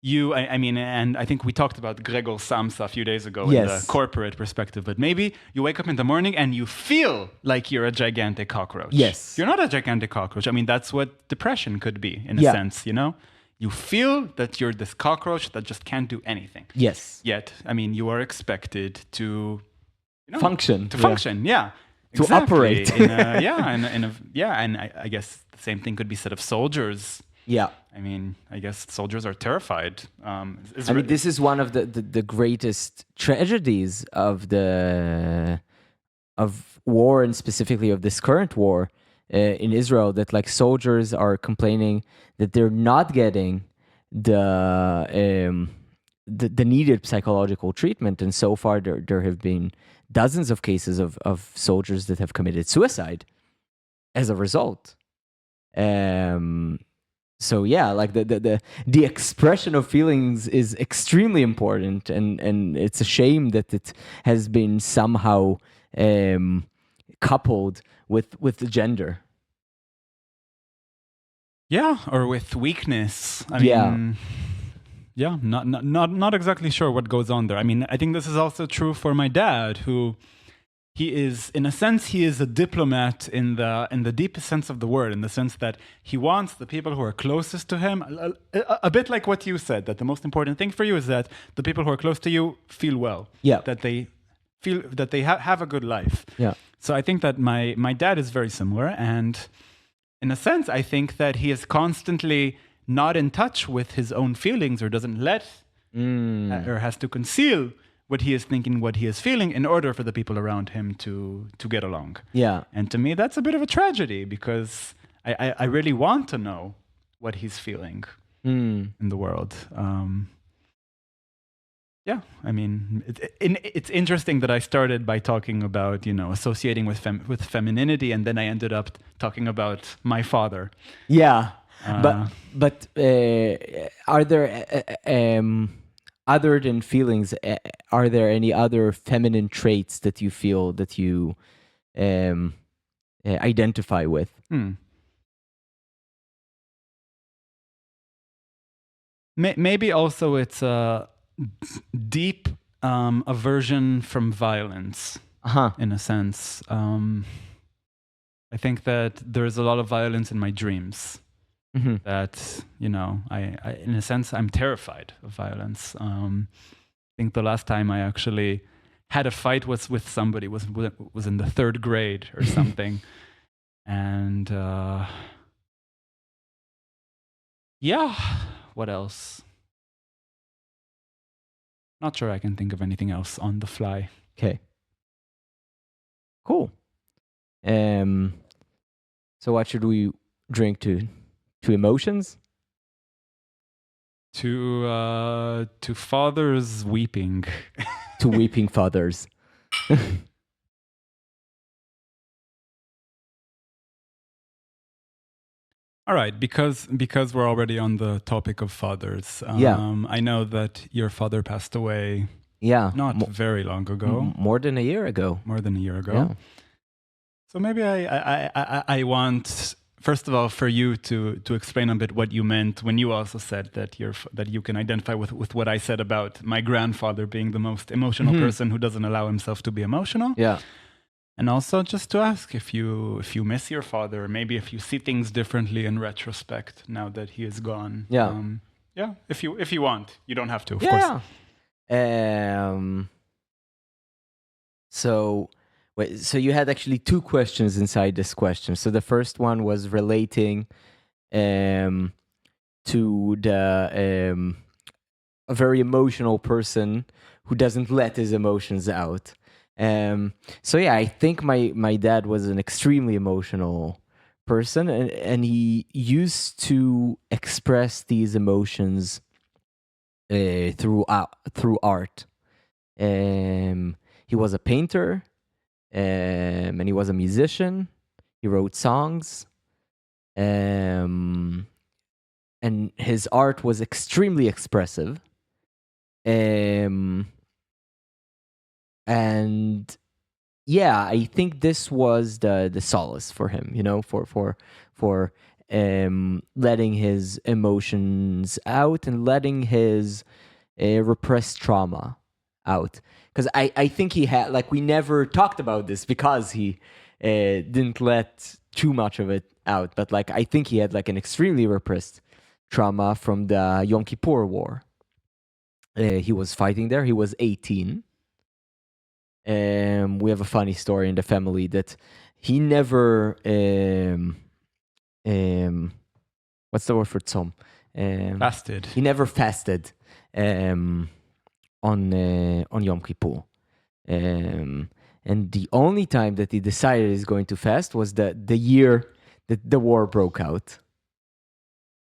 and I think we talked about Gregor Samsa a few days ago in the corporate perspective, but maybe you wake up in the morning and you feel like you're a gigantic cockroach. Yes. You're not a gigantic cockroach. I mean, that's what depression could be, in a sense, You feel that you're this cockroach that just can't do anything. Yes. Yet, I mean, you are expected to function. Function, yeah. To operate. And I guess the same thing could be said of soldiers. Yeah. I mean, I guess soldiers are terrified. This is one of the greatest tragedies of war, and specifically of this current war in Israel, that like soldiers are complaining that they're not getting the needed psychological treatment, and so far there have been dozens of cases of soldiers that have committed suicide as a result. So yeah, like the expression of feelings is extremely important, and it's a shame that it has been somehow coupled with the gender. Yeah, or with weakness. I mean, not exactly sure what goes on there. I mean, I think this is also true for my dad, who he is, in a sense, he is a diplomat in the deepest sense of the word, in the sense that he wants the people who are closest to him, a bit like what you said, that the most important thing for you is that the people who are close to you feel well, that they feel that they have a good life. Yeah. So I think that my dad is very similar, and in a sense, I think that he is constantly not in touch with his own feelings, or doesn't let, or has to conceal what he is thinking, what he is feeling, in order for the people around him to get along. Yeah. And to me, that's a bit of a tragedy, because I really want to know what he's feeling in the world. Yeah, I mean, it's interesting that I started by talking about, associating with femininity, and then I ended up talking about my father. Yeah, but are there other than feelings, are there any other feminine traits that you feel that you identify with? Maybe also it's a deep aversion from violence, in a sense. I think that there's a lot of violence in my dreams. That, I in a sense, I'm terrified of violence. I think the last time I actually had a fight was with somebody, was in the 3rd grade or something. And yeah, what else? Not sure I can think of anything else on the fly. Okay. Cool. So what should we drink to emotions? To fathers weeping. To weeping fathers. All right, because we're already on the topic of fathers. I know that your father passed away. Yeah. Not very long ago. More than a year ago. More than a year ago. Yeah. So maybe I want, first of all, for you to explain a bit what you meant when you also said that you can identify with what I said about my grandfather being the most emotional person who doesn't allow himself to be emotional. Yeah. And also just to ask if you miss your father, maybe if you see things differently in retrospect now that he is gone. Yeah. Yeah. If you want, you don't have to, of course. So you had actually 2 questions inside this question. So the first one was relating to the a very emotional person who doesn't let his emotions out. So yeah, I think my dad was an extremely emotional person, and he used to express these emotions through art. He was a painter, and he was a musician. He wrote songs, and his art was extremely expressive. And yeah, I think this was the solace for him, for letting his emotions out and letting his repressed trauma out. Because I think he had, like, we never talked about this because he didn't let too much of it out. But like, I think he had like an extremely repressed trauma from the Yom Kippur War. He was fighting there. He was 18. We have a funny story in the family that he never what's the word for tzom? Fasted. He never fasted on Yom Kippur. And the only time that he decided he's going to fast was the year that the war broke out.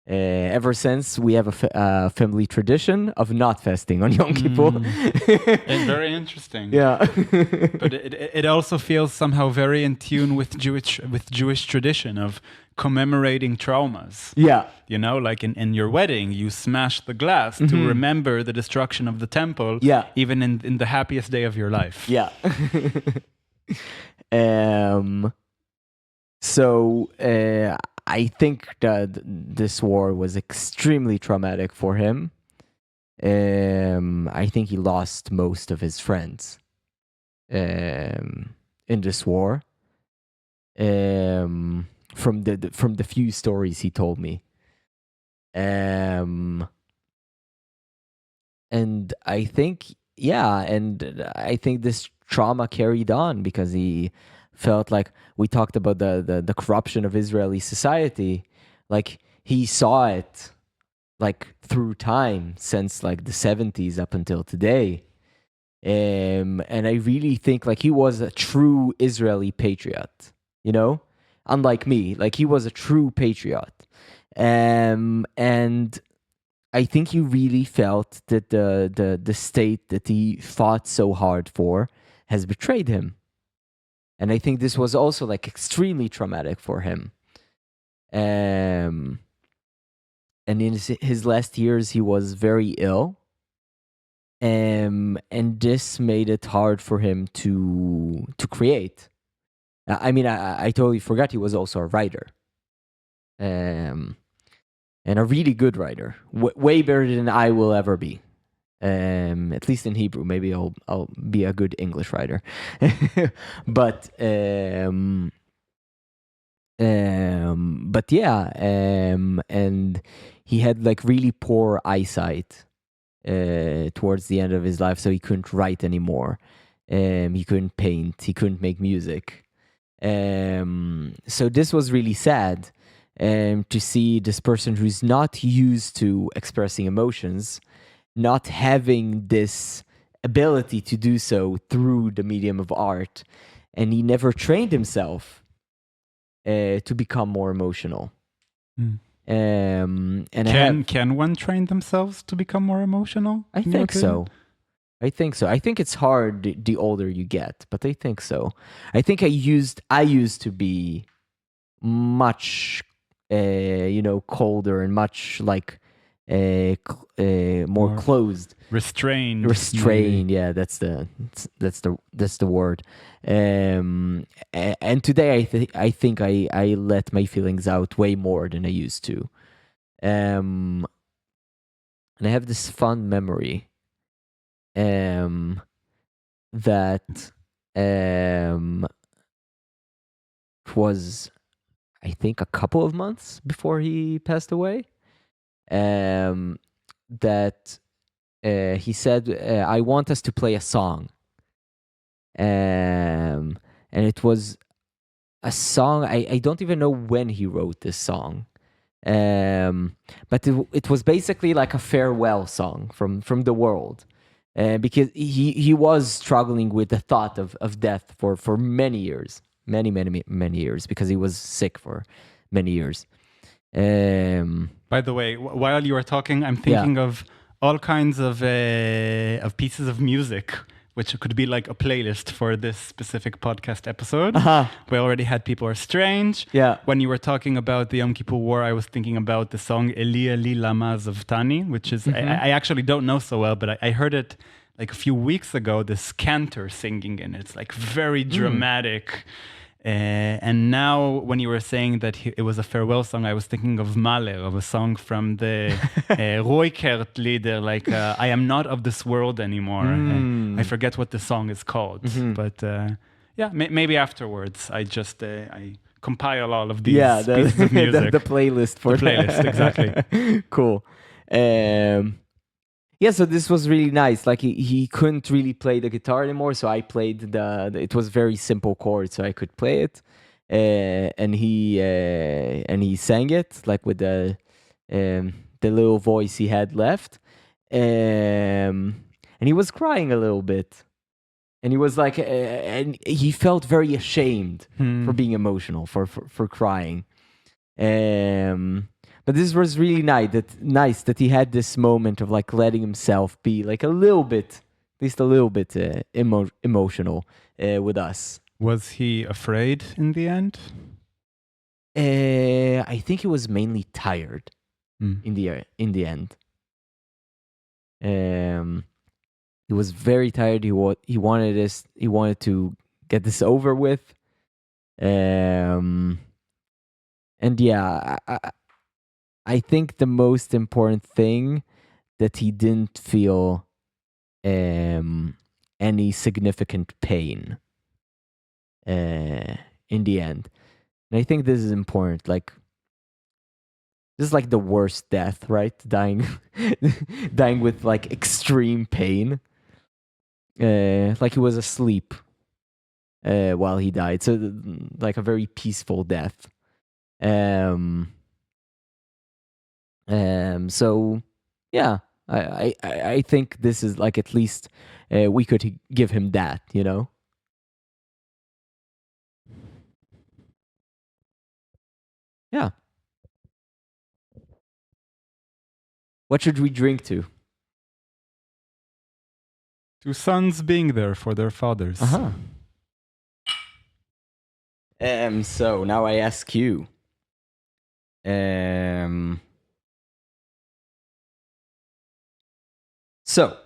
Ever since, we have a family tradition of not fasting on Yom Kippur. It's very interesting. Yeah. But it also feels somehow very in tune with Jewish tradition of commemorating traumas. Yeah. Like in your wedding, you smash the glass to remember the destruction of the temple, even in the happiest day of your life. Yeah. So I think that this war was extremely traumatic for him. I think he lost most of his friends in in this war. From the few stories he told me. And I think, I think this trauma carried on because he felt like, we talked about the corruption of Israeli society, like he saw it like through time since like the 70s up until today. And I really think like he was a true Israeli patriot, unlike me, like he was a true patriot. And I think he really felt that the state that he fought so hard for has betrayed him. And I think this was also like extremely traumatic for him. And in his last years, he was very ill. And this made it hard for him to create. I mean, I totally forgot he was also a writer. And a really good writer, way better than I will ever be. At least in Hebrew. Maybe I'll be a good English writer. But yeah, and he had like really poor eyesight towards the end of his life, so he couldn't write anymore. He couldn't paint. He couldn't make music. So this was really sad. To see this person who's not used to expressing emotions, not having this ability to do so through the medium of art, and he never trained himself to become more emotional. And can one train themselves to become more emotional? I think so. I think it's hard the older you get, but I think so. I think I used to be much colder and much like more closed, restrained. Maybe. Yeah, that's the word. And today I think I let my feelings out way more than I used to. And I have this fond memory that was, I think, a couple of months before he passed away, that he said, I want us to play a song. And it was a song, I don't even know when he wrote this song. But it was basically like a farewell song from the world. Because he was struggling with the thought of death for many years. Many years, because he was sick for many years. By the way, while you were talking, I'm thinking of all kinds of pieces of music, which could be like a playlist for this specific podcast episode. We already had People Are Strange. Yeah. When you were talking about the Yom Kippur War, I was thinking about the song Eli Eli Lama Zavtani, which is, I actually don't know so well, but I heard it like a few weeks ago, this cantor singing in it. It's like very dramatic. And now when you were saying that it was a farewell song, I was thinking of Mahler, of a song from the Roykert leader, like I am not of this world anymore. I forget what the song is called. But maybe afterwards I just I compile all of these pieces of music. the playlist for the playlist, exactly. Cool. So this was really nice. Like he couldn't really play the guitar anymore, so I played it was very simple chords, so I could play it. And he sang it like with the little voice he had left. And he was crying a little bit. And he was like, and he felt very ashamed for being emotional, for crying. But this was really nice that he had this moment of like letting himself be like a little bit, at least a little bit emotional with us. Was he afraid in the end? I think he was mainly tired in the end. He was very tired. He wanted this. He wanted to get this over with. And yeah, I think the most important thing that he didn't feel any significant pain in the end. And I think this is important. Like, this is like the worst death, right? Dying, dying with like extreme pain. Like he was asleep while he died. So like a very peaceful death. So yeah, I think this is like, at least we could give him that, you know? Yeah. What should we drink to? To sons being there for their fathers. So now I ask you. So,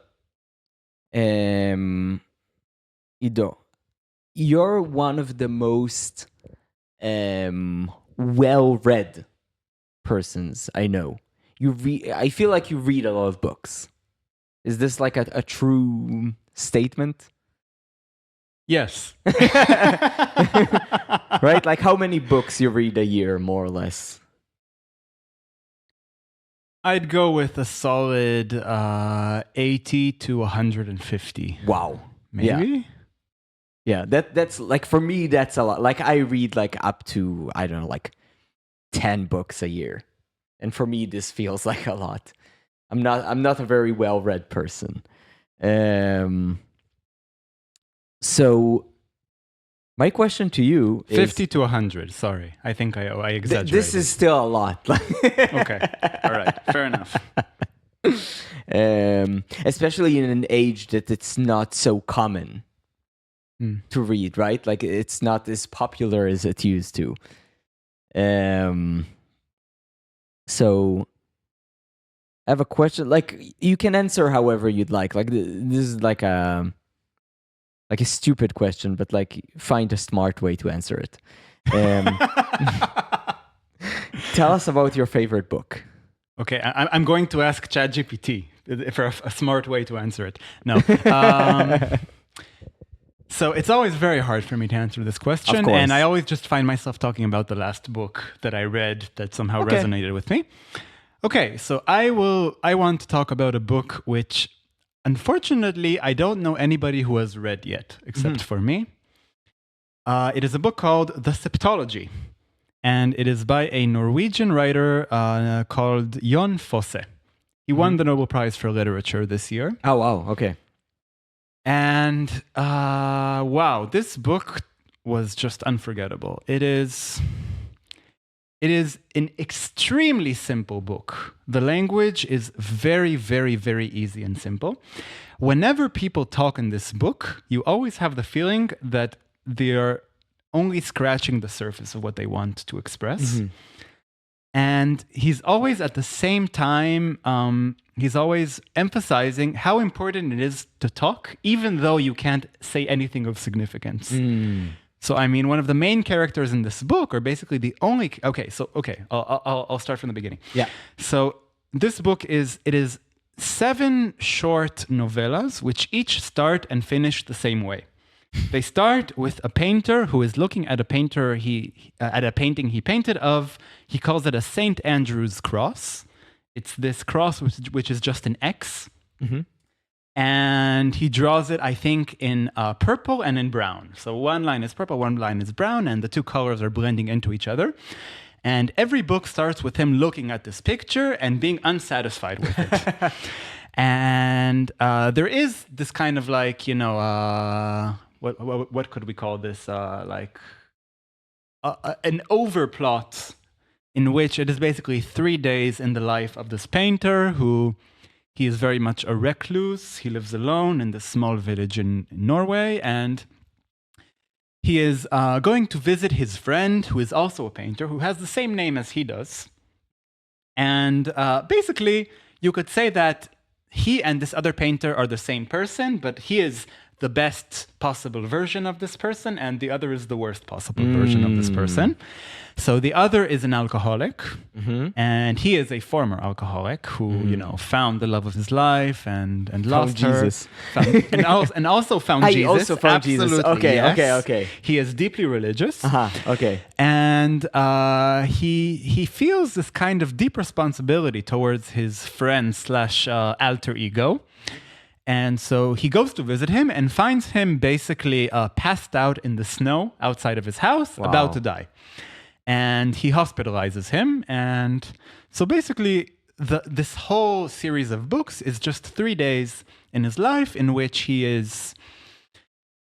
Ido, you're one of the most well-read persons I know. I feel like you read a lot of books. Is this like a true statement? Yes. Right? Like, how many books you read a year, more or less? I'd go with a solid 80 to 150. Wow. Maybe? Yeah, that's like, for me, that's a lot. Like, I read like up to, I don't know, like 10 books a year. And for me, this feels like a lot. I'm not a very well-read person. So my question to you is 50 to 100. Sorry. I think I exaggerated. This is still a lot. Okay. All right. Fair enough. Especially in an age that it's not so common to read, right? Like, it's not as popular as it used to. So I have a question. Like, you can answer however you'd like. Like, this is like a stupid question, but like, find a smart way to answer it. Tell us about your favorite book. Okay, I'm going to ask ChatGPT for a smart way to answer it. No. So it's always very hard for me to answer this question, and I always just find myself talking about the last book that I read that somehow resonated with me. Okay, so I want to talk about a book which, unfortunately, I don't know anybody who has read yet, except for me. It is a book called The Septology, and it is by a Norwegian writer called Jon Fosse. He won the Nobel Prize for Literature this year. Oh, wow, okay. And wow, this book was just unforgettable. It is an extremely simple book. The language is very, very, very easy and simple. Whenever people talk in this book, you always have the feeling that they're only scratching the surface of what they want to express. And he's always, at the same time, he's always emphasizing how important it is to talk, even though you can't say anything of significance. So, I mean, one of the main characters in this book are basically the only... I'll start from the beginning. Yeah. So this book is 7 short novellas, which each start and finish the same way. They start with a painter who is looking at a painting he painted of. He calls it a St. Andrew's cross. It's this cross which is just an X. And he draws it, I think, in purple and in brown. So one line is purple, one line is brown, and the two colors are blending into each other. And every book starts with him looking at this picture and being unsatisfied with it. And there is this kind of like, what could we call this? An overplot in which it is basically 3 days in the life of this painter who... He is very much a recluse. He lives alone in this small village in Norway, and he is going to visit his friend, who is also a painter, who has the same name as he does. And basically, you could say that he and this other painter are the same person, but he is the best possible version of this person, and the other is the worst possible version of this person. So the other is an alcoholic, and he is a former alcoholic who, found the love of his life and lost Jesus. her. And also found Jesus. He also found Jesus. Absolutely, Okay, yes. okay. He is deeply religious. Okay. And he feels this kind of deep responsibility towards his friend / alter ego. And so he goes to visit him and finds him basically passed out in the snow outside of his house, about to die. And he hospitalizes him. And so basically, this whole series of books is just 3 days in his life in which he is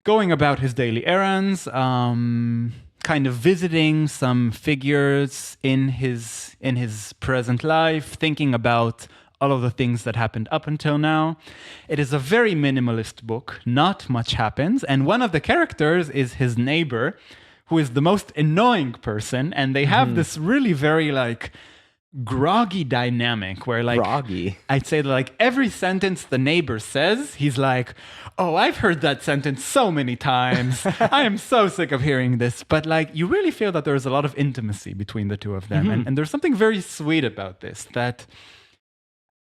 going about his daily errands, kind of visiting some figures in his present life, thinking about all of the things that happened up until now. It is a very minimalist book. Not much happens. And one of the characters is his neighbor, who is the most annoying person. And they have this really very groggy dynamic where Groggy. I'd say that every sentence the neighbor says, he's like, oh, I've heard that sentence so many times. I am so sick of hearing this. But you really feel that there's a lot of intimacy between the two of them. And there's something very sweet about this, that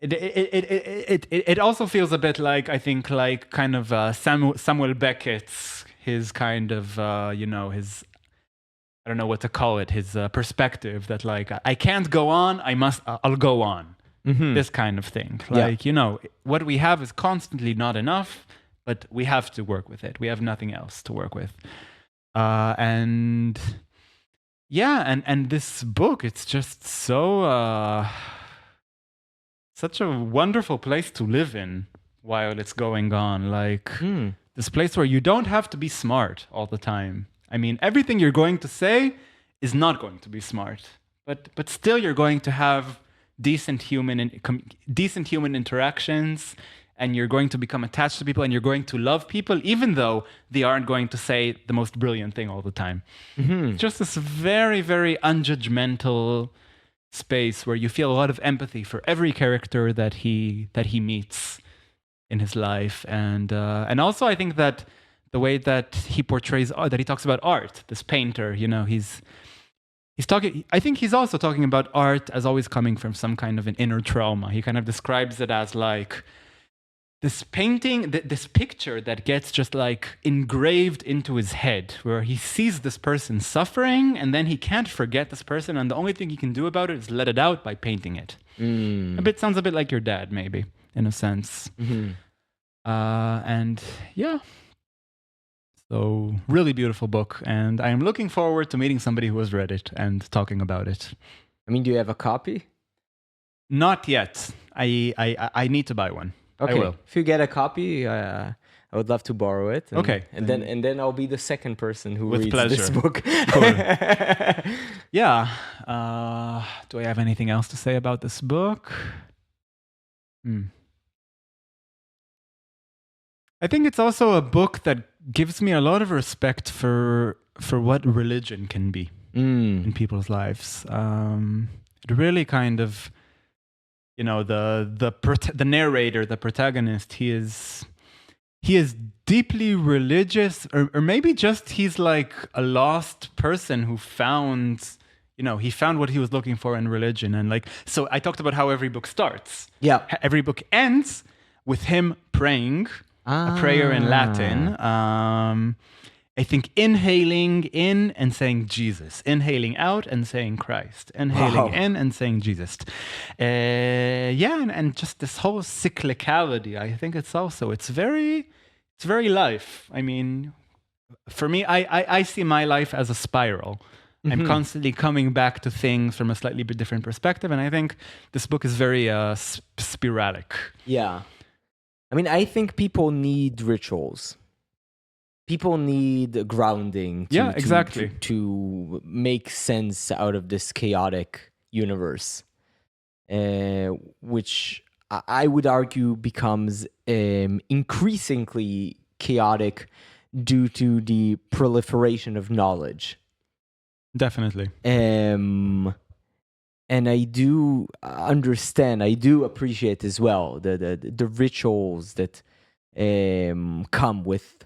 it also feels a bit kind of Samuel Beckett's, his kind of, his, I don't know what to call it, his perspective that I can't go on, I'll go on. This kind of thing. What we have is constantly not enough, but we have to work with it. We have nothing else to work with. And this book, it's just so, such a wonderful place to live in while it's going on. This place where you don't have to be smart all the time. I mean, everything you're going to say is not going to be smart, but still you're going to have decent human interactions, and you're going to become attached to people, and you're going to love people, even though they aren't going to say the most brilliant thing all the time. Just this very, very unjudgmental space where you feel a lot of empathy for every character that he meets in his life, and also I think that the way that he portrays art, that he talks about art, this painter, he's talking. I think he's also talking about art as always coming from some kind of an inner trauma. He kind of describes it as this painting, this picture that gets just engraved into his head, where he sees this person suffering, and then he can't forget this person, and the only thing he can do about it is let it out by painting it. Sounds a bit like your dad, maybe, in a sense. And yeah. So, really beautiful book, and I am looking forward to meeting somebody who has read it and talking about it. I mean, do you have a copy? Not yet. I need to buy one. Okay. I will. If you get a copy, I would love to borrow it. Okay. And then I'll be the second person who With reads pleasure. this book. Cool. Yeah. Do I have anything else to say about this book? I think it's also a book that gives me a lot of respect for what religion can be in people's lives. It really kind of, the narrator, the protagonist, he is deeply religious, or maybe just he's like a lost person who found, he found what he was looking for in religion. And so I talked about how every book starts. Yeah. Every book ends with him praying. A prayer in Latin. I think inhaling in and saying Jesus, inhaling out and saying Christ, inhaling in and saying Jesus. And just this whole cyclicality. I think it's very life. I mean, for me, I see my life as a spiral. I'm constantly coming back to things from a slightly bit different perspective, and I think this book is very spiralic. Yeah. I mean, I think people need rituals. People need grounding to make sense out of this chaotic universe, which I would argue becomes increasingly chaotic due to the proliferation of knowledge. Definitely. And I do understand, I do appreciate as well the rituals that come with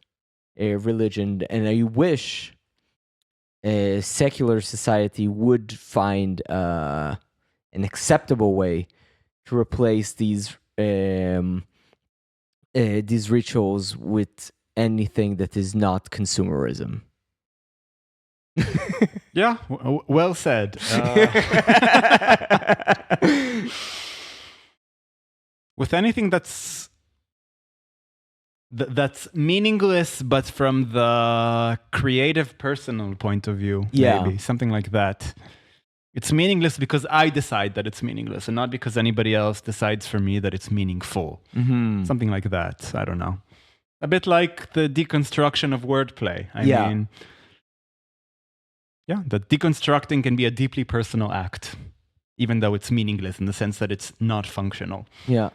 religion, and I wish a secular society would find an acceptable way to replace these rituals with anything that is not consumerism. Yeah, well said. With anything that's meaningless, but from the creative personal point of view, maybe something like that. It's meaningless because I decide that it's meaningless, and not because anybody else decides for me that it's meaningful. Something like that. I don't know. A bit like the deconstruction of wordplay. I mean, yeah, that deconstructing can be a deeply personal act, even though it's meaningless in the sense that it's not functional. Yeah.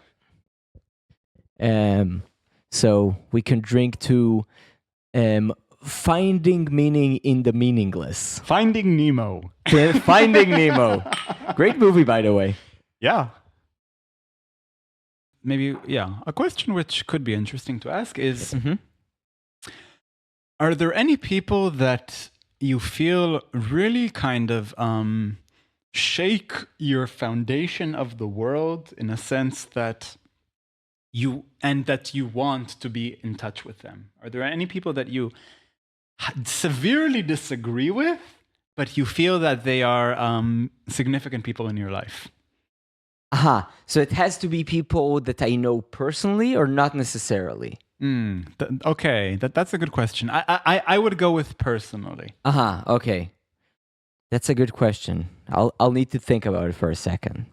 So we can drink to finding meaning in the meaningless. Finding Nemo. Finding Nemo. Great movie, by the way. Yeah. Maybe, yeah. A question which could be interesting to ask is, are there any people that you feel really kind of shake your foundation of the world in a sense that you want to be in touch with them? Are there any people that you severely disagree with, but you feel that they are significant people in your life? So it has to be people that I know personally or not necessarily? Okay, that's a good question. I would go with personally. Okay. That's a good question. I'll need to think about it for a second.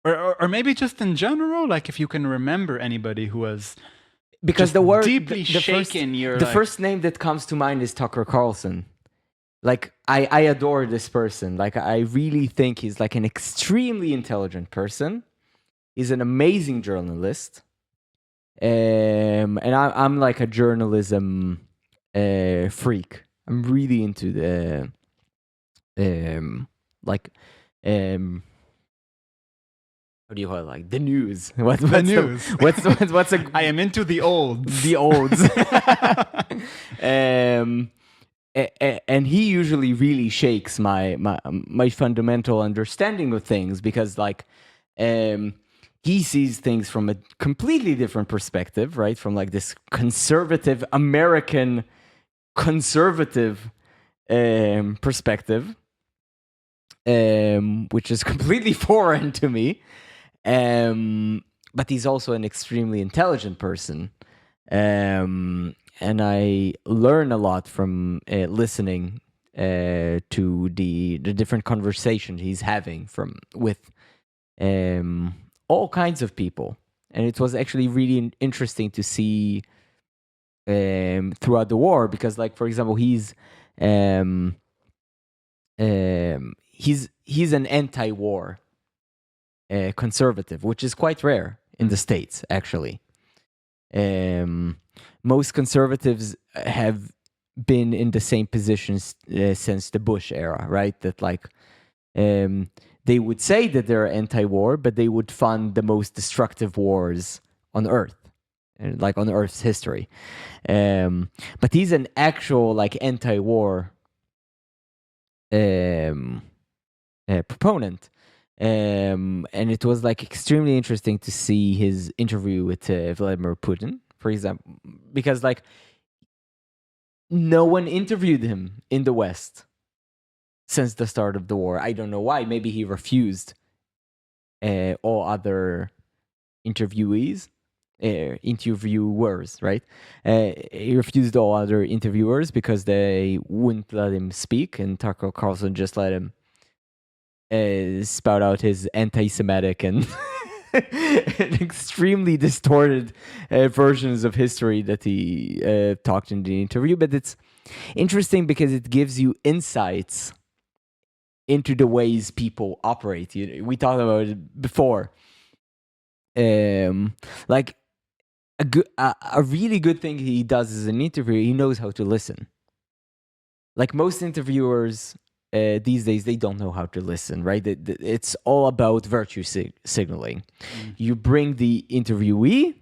Or maybe just in general, like if you can remember anybody who has because the word deeply shaken your the first name that comes to mind is Tucker Carlson. Like I adore this person. Like I really think he's like an extremely intelligent person. He's an amazing journalist. And I'm like a journalism freak. I'm really into the what do you call it? Like the news? What's the news? What's a? I am into the olds. The olds. And he usually really shakes my fundamental understanding of things because like he sees things from a completely different perspective, right? From like this conservative American conservative perspective, which is completely foreign to me. But he's also an extremely intelligent person. And I learn a lot from listening to the different conversations he's having with all kinds of people. And it was actually really interesting to see throughout the war because, like, for example, he's an anti-war conservative, which is quite rare in the States, actually. Most conservatives have been in the same positions since the Bush era, right? That like they would say that they're anti-war, but they would fund the most destructive wars on Earth, like on Earth's history. But he's an actual like anti-war proponent. And it was like extremely interesting to see his interview with Vladimir Putin, for example, because like no one interviewed him in the West since the start of the war. I don't know why. Maybe he refused all other interviewers, right? He refused all other interviewers because they wouldn't let him speak, and Tucker Carlson just let him spout out his anti-Semitic and extremely distorted versions of history that he talked in the interview. But it's interesting because it gives you insights into the ways people operate. We talked about it before. Like a really good thing he does as an interviewer, he knows how to listen. Like most interviewers these days, they don't know how to listen, right? It's all about virtue signaling. You bring the interviewee,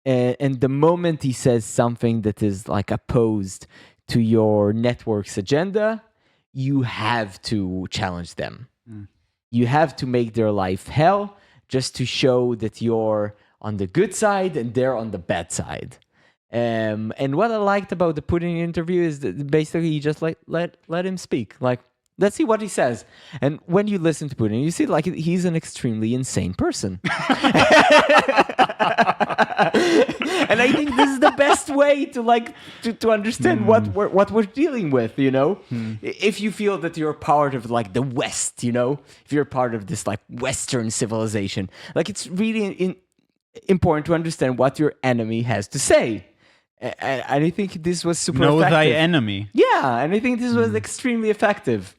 and the moment he says something that is like opposed to your network's agenda, you have to challenge them. You have to make their life hell just to show that you're on the good side and they're on the bad side. And what I liked about the Putin interview is that basically you just let him speak. Like, let's see what he says. And when you listen to Putin, you see like he's an extremely insane person. And I think this is the best way to understand what we're dealing with, you know? If you feel that you're part of like the West, you know, if you're part of this like Western civilization, like it's really important to understand what your enemy has to say. And I think this was super know effective. thy enemy. Yeah, and I think this was extremely effective.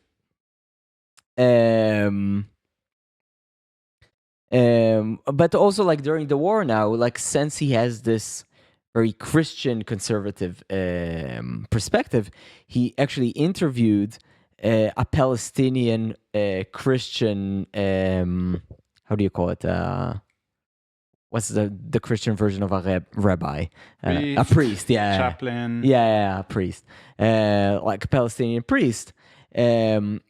But also like during the war now, like since he has this very Christian conservative perspective, he actually interviewed a Palestinian Christian, how do you call it? What's the Christian version of a rabbi? A priest, yeah. Chaplain. Yeah, a priest. Like a Palestinian priest. And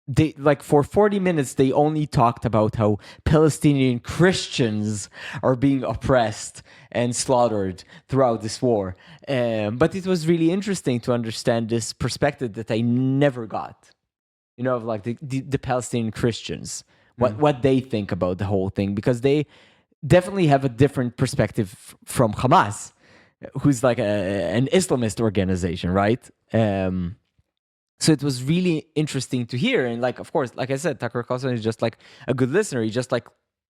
they like for 40 minutes they only talked about how Palestinian Christians are being oppressed and slaughtered throughout this war. But it was really interesting to understand this perspective that I never got. You know, of like the Palestinian Christians, what they think about the whole thing, because they definitely have a different perspective from Hamas, who's like an Islamist organization, right? So it was really interesting to hear. And like, of course, like I said, Tucker Carlson is just like a good listener. You just like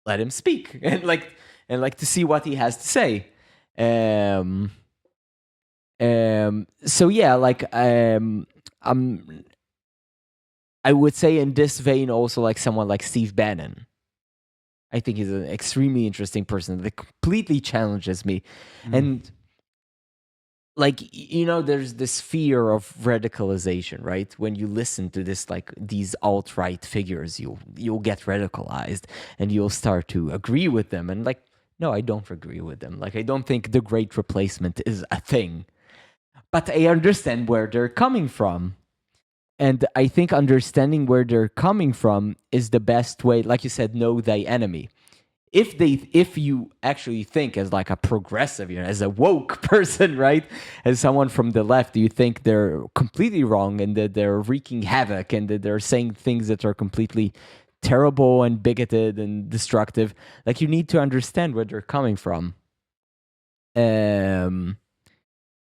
let him speak and like to see what he has to say. So yeah, like I would say in this vein also like someone like Steve Bannon. I think he's an extremely interesting person that completely challenges me. And like, you know, there's this fear of radicalization, right? When you listen to this, like these alt-right figures, you'll get radicalized and you'll start to agree with them. And like, no, I don't agree with them. Like, I don't think the Great Replacement is a thing, but I understand where they're coming from. And I think understanding where they're coming from is the best way. Like you said, know thy enemy. If you actually think as like a progressive, you know, as a woke person, right? As someone from the left, you think they're completely wrong and that they're wreaking havoc and that they're saying things that are completely terrible and bigoted and destructive. Like, you need to understand where they're coming from.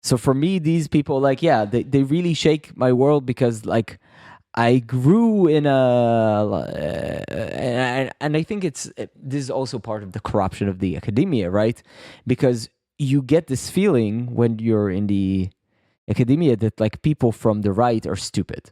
So for me, these people, like, yeah, they really shake my world because, like, I grew in and I think this is also part of the corruption of the academia, right? Because you get this feeling when you're in the academia that, like, people from the right are stupid.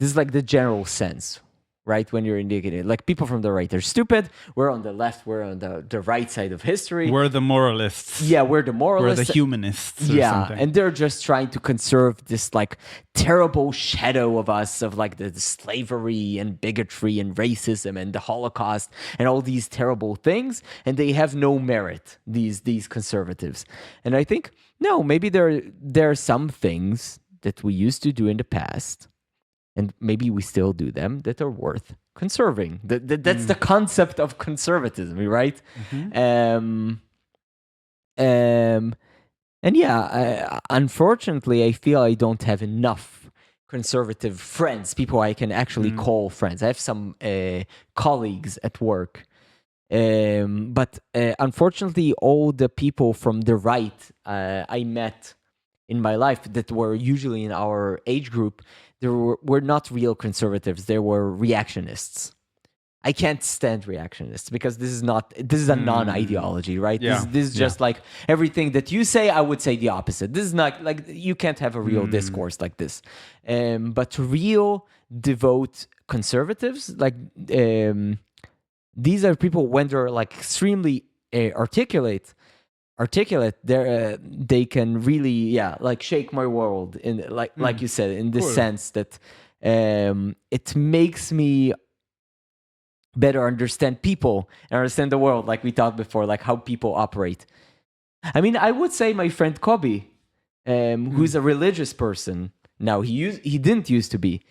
This is like the general sense, right? When you're in the academia, like, people from the right are stupid. We're on the left. We're on the right side of history. We're the moralists. Yeah, we're the moralists. We're the humanists. Yeah, something. And they're just trying to conserve this like terrible shadow of us, of like the slavery and bigotry and racism and the Holocaust and all these terrible things. And they have no merit, these conservatives. And I think, no, maybe there are some things that we used to do in the past, and maybe we still do them, that are worth conserving. That's the concept of conservatism, right? And yeah, unfortunately, I feel I don't have enough conservative friends, people I can actually call friends. I have some colleagues at work. But unfortunately, all the people from the right I met in my life that were usually in our age group, they were not real conservatives. They were reactionists. I can't stand reactionists because this is a non-ideology, right? Yeah. This is just like everything that you say, I would say the opposite. This is not like, you can't have a real discourse like this. But real devout conservatives, like these are people when they're like extremely articulate, they can really, like shake my world in like you said, in the sense that it makes me better understand people and understand the world, like we talked before, like how people operate. I mean, I would say my friend Kobe, who's a religious person now. He didn't used to be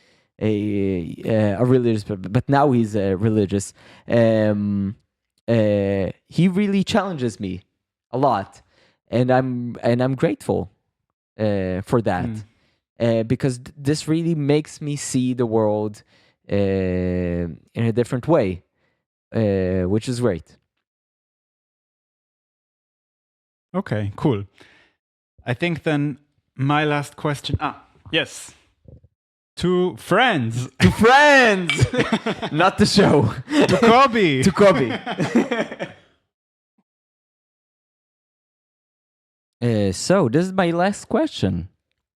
a religious, but now he's religious. He really challenges me a lot, and I'm grateful for that, because this really makes me see the world in a different way, which is great. Okay, cool. I think then my last question. Yes. To friends. To friends, not the show. To Kobe. To Kobe. So this is my last question.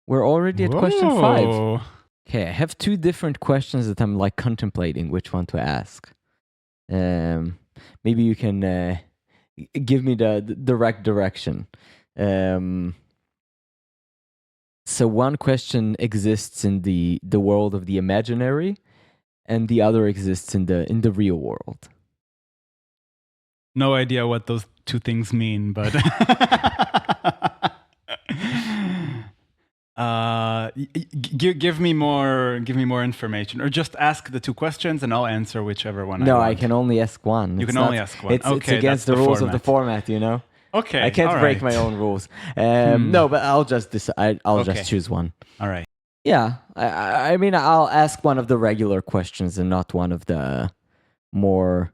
We're already at question 5. Okay, I have 2 different questions that I'm like contemplating which one to ask. Maybe you can give me the direct direction. So one question exists in the world of the imaginary, and the other exists in the real world. No idea what those 2 things mean, but give me more information, or just ask the 2 questions and I'll answer whichever one. No, I want. I can only ask one. You can only ask one. It's against the rules of the format, you know. Okay, I can't break my own rules. No, but I'll just decide. I'll just choose one. All right. Yeah, I mean, I'll ask one of the regular questions and not one of the more,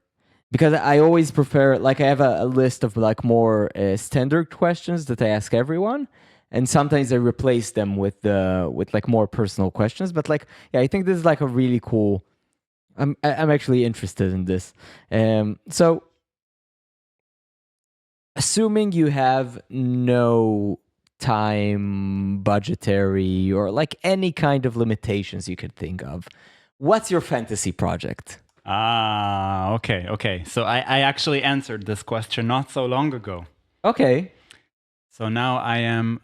because I always prefer, like, I have a list of like more standard questions that I ask everyone, and sometimes I replace them with like more personal questions. But like, yeah, I think this is like a really cool. I'm actually interested in this. So, assuming you have no time, budgetary, or like any kind of limitations you could think of, what's your fantasy project? Okay. So I actually answered this question not so long ago. Okay. So now I am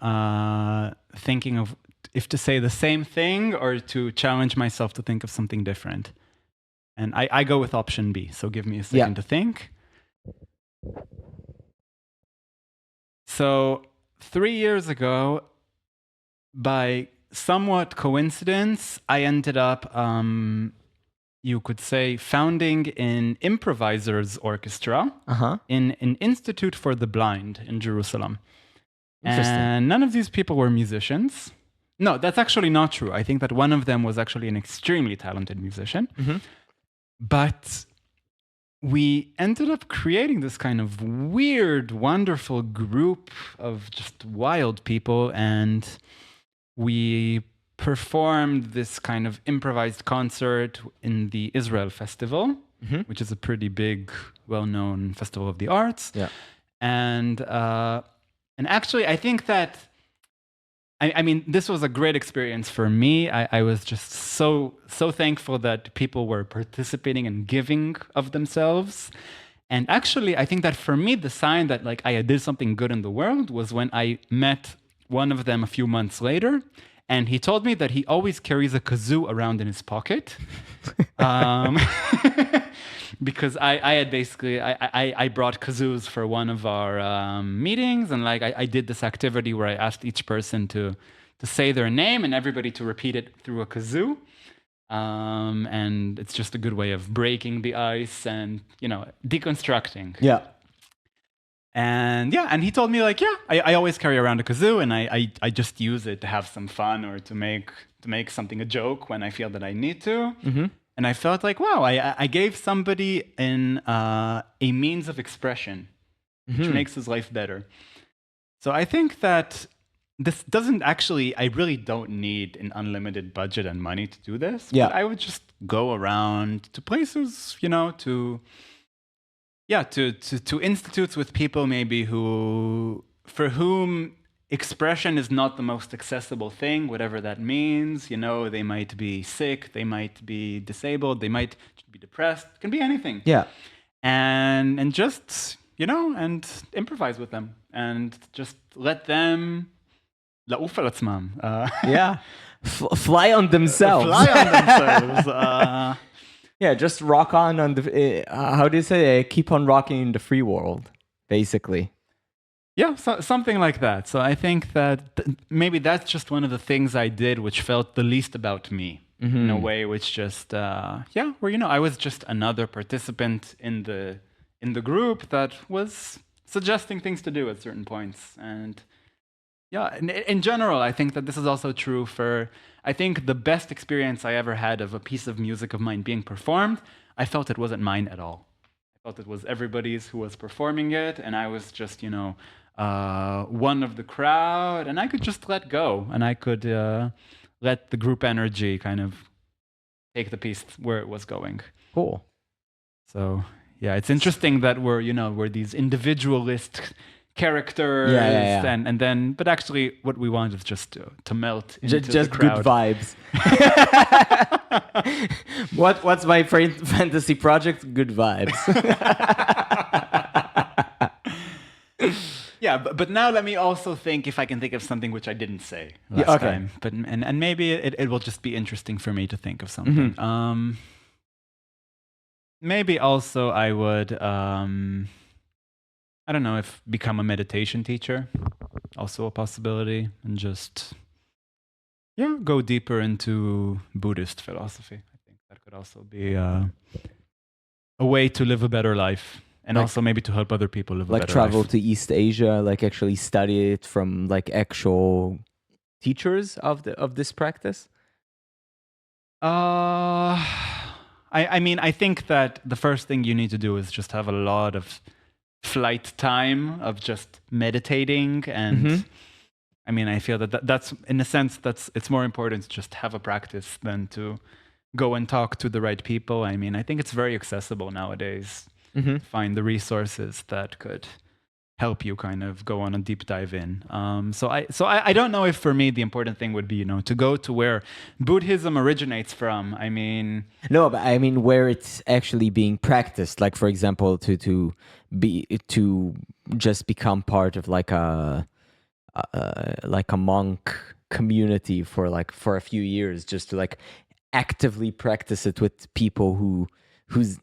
thinking of if to say the same thing or to challenge myself to think of something different. And I go with option B. So give me a second to think. So 3 years ago, by somewhat coincidence, I ended up, you could say, founding an improvisers orchestra in an institute for the blind in Jerusalem. And none of these people were musicians. No, that's actually not true. I think that one of them was actually an extremely talented musician. But we ended up creating this kind of weird, wonderful group of just wild people, and we performed this kind of improvised concert in the Israel Festival, which is a pretty big, well-known festival of the arts. Yeah. And actually, I think that, I mean, this was a great experience for me. I was just so thankful that people were participating and giving of themselves. And actually, I think that for me, the sign that like I did something good in the world was when I met one of them a few months later, and he told me that he always carries a kazoo around in his pocket. Because I had basically, I brought kazoos for one of our meetings, and like I did this activity where I asked each person to say their name and everybody to repeat it through a kazoo. And it's just a good way of breaking the ice and, you know, deconstructing. Yeah. And yeah, and he told me like, yeah, I always carry around a kazoo, and I just use it to have some fun or to make something a joke when I feel that I need to. And I felt like, wow, I gave somebody a means of expression, which makes his life better. So I think that this doesn't actually, I really don't need an unlimited budget and money to do this. Yeah. But I would just go around to places, you know, to institutes with people maybe for whom expression is not the most accessible thing, whatever that means. You know, they might be sick, they might be disabled, they might be depressed. It can be anything. Yeah. And just, you know, and improvise with them and just let them לעוף על עצמם. Yeah. Fly on themselves. Fly on themselves. Yeah, just rock on the. How do you say? Keep on rocking in the free world, basically. Yeah, something like that. So I think that maybe that's just one of the things I did which felt the least about me in a way, which just where I was just another participant in the group that was suggesting things to do at certain points. And yeah, in general, I think that this is also true for, I think the best experience I ever had of a piece of music of mine being performed, I felt it wasn't mine at all. I felt it was everybody's who was performing it, and I was just, one of the crowd, and I could just let go, and I could let the group energy kind of take the piece where it was going. Cool. So yeah, it's interesting that we're these individualist characters, and then, but actually, what we want is just to melt into just the crowd. Good vibes. What's my fantasy project? Good vibes. Yeah, but now let me also think if I can think of something which I didn't say last time. But and maybe it will just be interesting for me to think of something. Maybe also I would I don't know if become a meditation teacher, also a possibility, and just go deeper into Buddhist philosophy. I think that could also be a way to live a better life. And also maybe to help other people live a better life. Like travel to East Asia, like actually study it from like actual teachers of this practice? I mean, I think that the first thing you need to do is just have a lot of flight time of just meditating. And I mean, I feel that's, in a sense, it's more important to just have a practice than to go and talk to the right people. I mean, I think it's very accessible nowadays. Find the resources that could help you kind of go on a deep dive in. So I don't know if for me the important thing would be to go to where Buddhism originates from. I mean, no, but I mean where it's actually being practiced. Like for example, to just become part of like a monk community for a few years, just to like actively practice it with people who's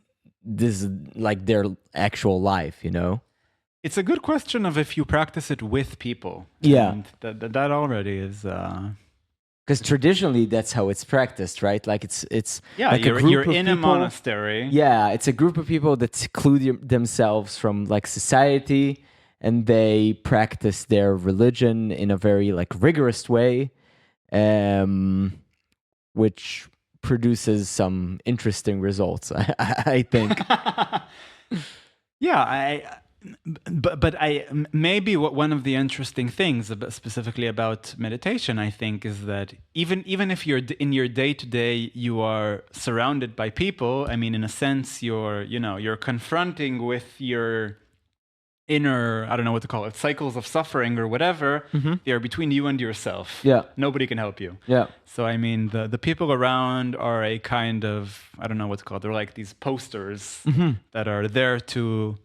this is like their actual life, It's a good question of if you practice it with people. Yeah. And that already is... Because traditionally that's how it's practiced, right? Like it's like you're in a monastery. Yeah, it's a group of people that seclude themselves from like society, and they practice their religion in a very like rigorous way, which produces some interesting results, I think. But maybe one of the interesting things specifically about meditation, I think, is that even if you're in your day-to-day, you are surrounded by people. I mean, in a sense, you're confronting with your inner, I don't know what to call it, cycles of suffering or whatever. They are between you and yourself. Yeah. Nobody can help you. Yeah. So, I mean, the people around are a kind of, I don't know what to call it, they're like these posters that are there to,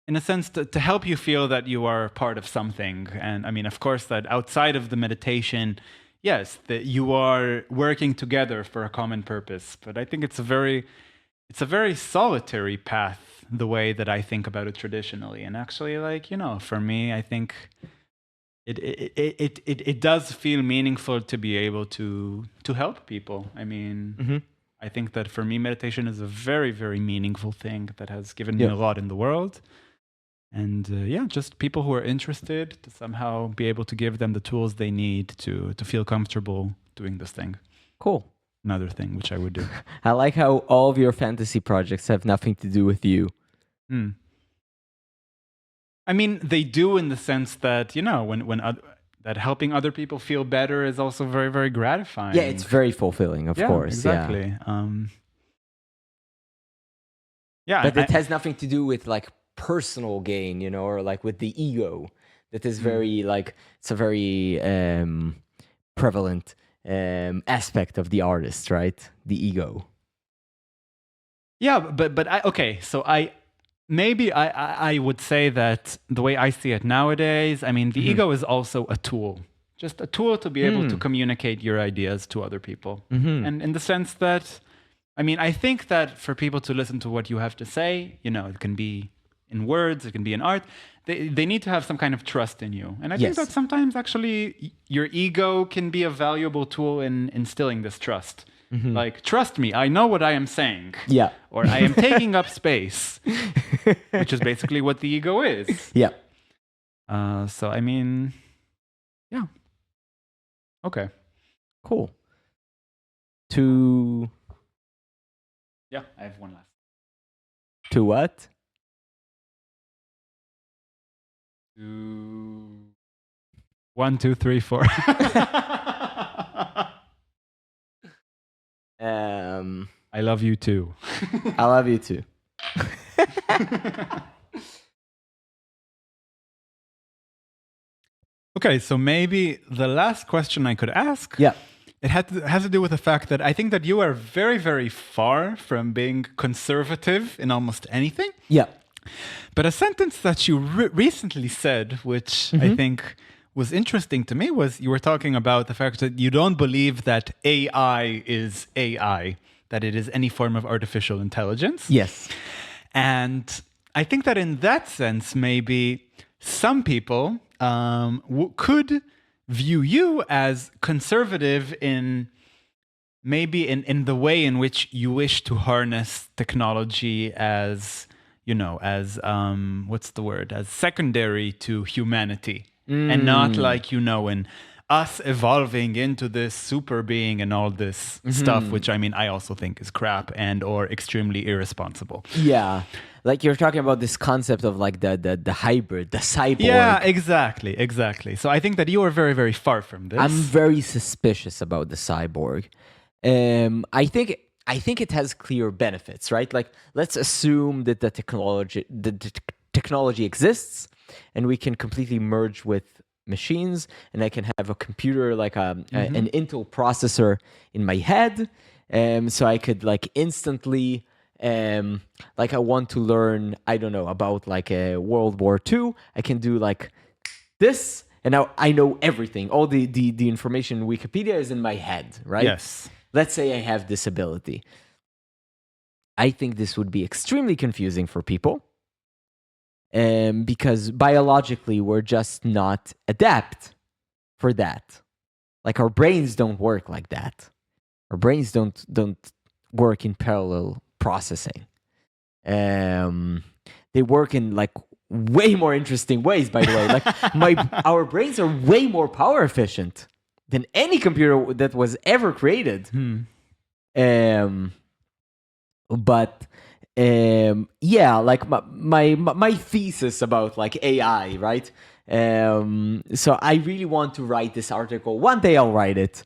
in a sense, to help you feel that you are part of something. And I mean, of course, that outside of the meditation, yes, that you are working together for a common purpose. But I think it's a very solitary path, the way that I think about it traditionally. And actually, like, for me, I think it does feel meaningful to be able to help people. I mean, I think that for me, meditation is a very, very meaningful thing that has given me a lot in the world. And just people who are interested to somehow be able to give them the tools they need to feel comfortable doing this thing. Cool. Another thing which I would do. I like how all of your fantasy projects have nothing to do with you. I mean, they do in the sense that, that helping other people feel better is also very, very gratifying. Yeah, it's very fulfilling, of course. Exactly. But it has nothing to do with like personal gain, or like with the ego. That is very like, it's a very prevalent aspect of the artist, right? The ego. Yeah, but I would say that the way I see it nowadays, I mean, the ego is also a tool, just a tool to be able to communicate your ideas to other people. And in the sense that I mean, I think that for people to listen to what you have to say, it can be in words, it can be in art. They need to have some kind of trust in you. And I think Yes. that sometimes actually your ego can be a valuable tool in instilling this trust. Like, trust me, I know what I am saying. Yeah. Or I am taking up space, which is basically what the ego is. Yeah. So, I mean, yeah. Okay. Cool. Yeah, I have one last. To what? To 1, 2, 3, 4. I love you too. I love you too. Okay, so maybe the last question I could ask. Yeah. It has to do with the fact that I think that you are very, very far from being conservative in almost anything. Yeah. But a sentence that you recently said, which I think was interesting to me, was you were talking about the fact that you don't believe that AI is AI, that it is any form of artificial intelligence. Yes. And I think that in that sense, maybe some people could view you as conservative in the way in which you wish to harness technology as, what's the word, as secondary to humanity. And not like, in us evolving into this super being and all this stuff, which I mean, I also think is crap and or extremely irresponsible. Yeah. Like you're talking about this concept of like the hybrid, the cyborg. Yeah, exactly. So I think that you are very, very far from this. I'm very suspicious about the cyborg. I think it has clear benefits, right? Like let's assume that the technology exists and we can completely merge with machines, and I can have a computer like an Intel processor in my head, so I could like instantly like I want to learn, I don't know, about like a World War II. I can do like this, and now I know everything. All the information in Wikipedia is in my head, right? Yes. Let's say I have this ability. I think this would be extremely confusing for people. Because biologically we're just not adapt for that. Like our brains don't work like that. Our brains don't work in parallel processing. They work in like way more interesting ways, by the way. Like our brains are way more power efficient than any computer that was ever created. But yeah, like my thesis about like AI, right? So I really want to write this article. One day I'll write it.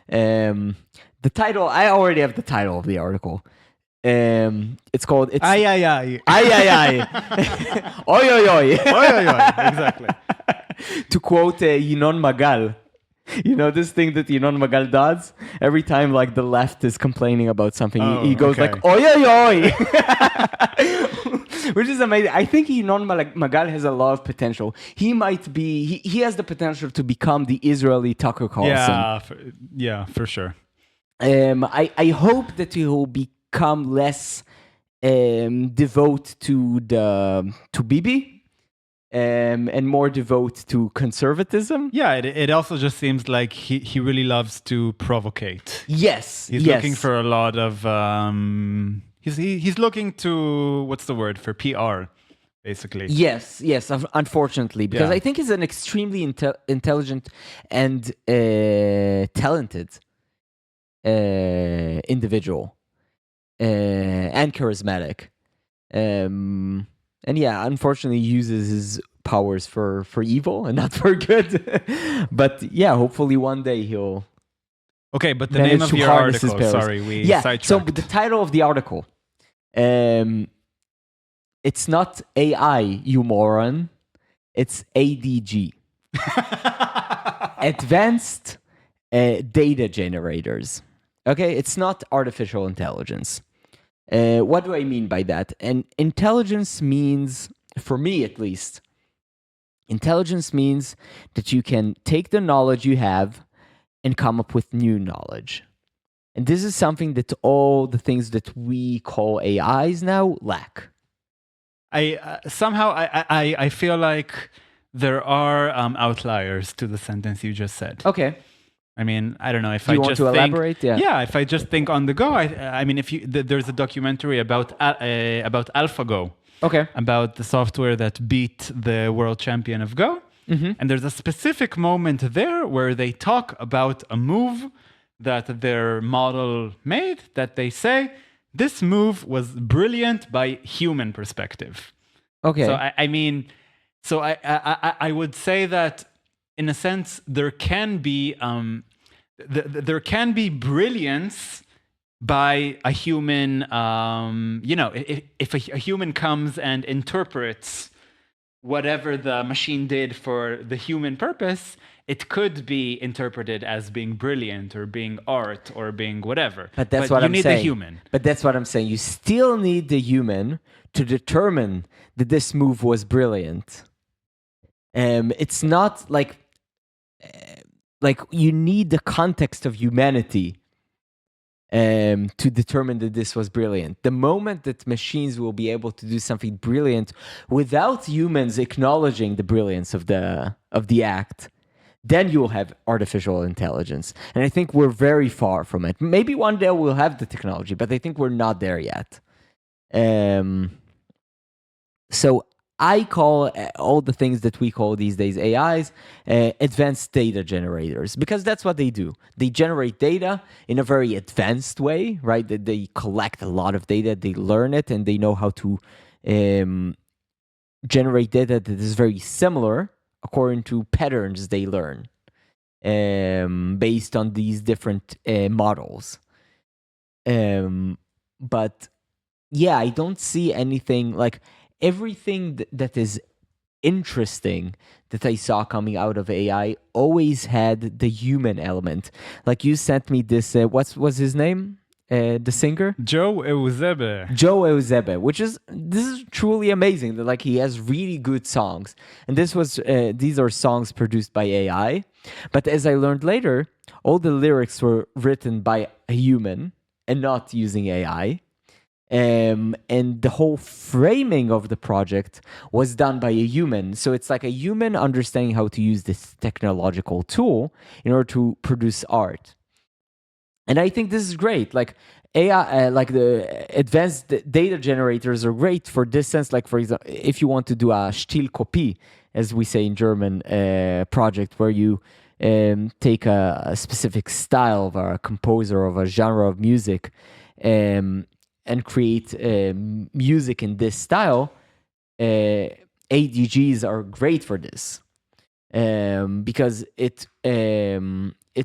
The title, I already have the title of the article. It's called Ay, ay, ay. Ay, ay, ay. Oy, oy, oy. Oy, oy, oy. Exactly. To quote Yinon Magal. You know this thing that Yinon Magal does? Every time like the left is complaining about something, he goes like, oy, oy, oy. Which is amazing. I think Yinon Magal has a lot of potential. He might be, he has the potential to become the Israeli Tucker Carlson. Yeah, for sure. I hope that he will become less devote to Bibi. And more devote to conservatism. Yeah, it also just seems like he really loves to provocate. Yes, he's looking for a lot of he's looking to, what's the word for PR, basically. Yes, unfortunately, because I think he's an extremely intelligent and talented individual and charismatic. And yeah, unfortunately uses his powers for evil and not for good. But yeah, hopefully one day he'll... Okay, but the name of your article, sorry, we sidetracked. So the title of the article, it's not AI, you moron. It's ADG. Advanced Data Generators. Okay, it's not artificial intelligence. What do I mean by that? And intelligence means, for me at least, intelligence means that you can take the knowledge you have and come up with new knowledge. And this is something that all the things that we call AIs now lack. I feel like there are outliers to the sentence you just said. Okay. I mean, I don't know if Do you I want just to think, elaborate? Yeah. if I just think on the go, I mean, if you there's a documentary about AlphaGo, Okay. about the software that beat the world champion of Go, and there's a specific moment there where they talk about a move that their model made that they say this move was brilliant by human perspective. Okay. So I would say that in a sense there can be there can be brilliance by a human. If a human comes and interprets whatever the machine did for the human purpose, it could be interpreted as being brilliant or being art or being whatever. But that's what I'm saying. You need the human. But that's what I'm saying. You still need the human to determine that this move was brilliant. It's not like you need the context of humanity to determine that this was brilliant. The moment that machines will be able to do something brilliant without humans acknowledging the brilliance of the act, then you'll have artificial intelligence. And I think we're very far from it. Maybe one day we'll have the technology, but I think we're not there yet. So I call all the things that we call these days AIs advanced data generators, because that's what they do. They generate data in a very advanced way, right? They collect a lot of data, they learn it, and they know how to generate data that is very similar according to patterns they learn based on these different models. But yeah, I don't see anything like everything that is interesting that I saw coming out of AI always had the human element. Like you sent me this, what was his name? The singer? Joe Eusebe, this is truly amazing. Like he has really good songs. And these are songs produced by AI. But as I learned later, all the lyrics were written by a human and not using AI. And the whole framing of the project was done by a human. So it's like a human understanding how to use this technological tool in order to produce art. And I think this is great. Like AI, like the advanced data generators are great for this sense. Like for example, if you want to do a Stilkopie, as we say in German, project where you take a specific style of a composer of a genre of music, and create music in this style, ADGs are great for this because it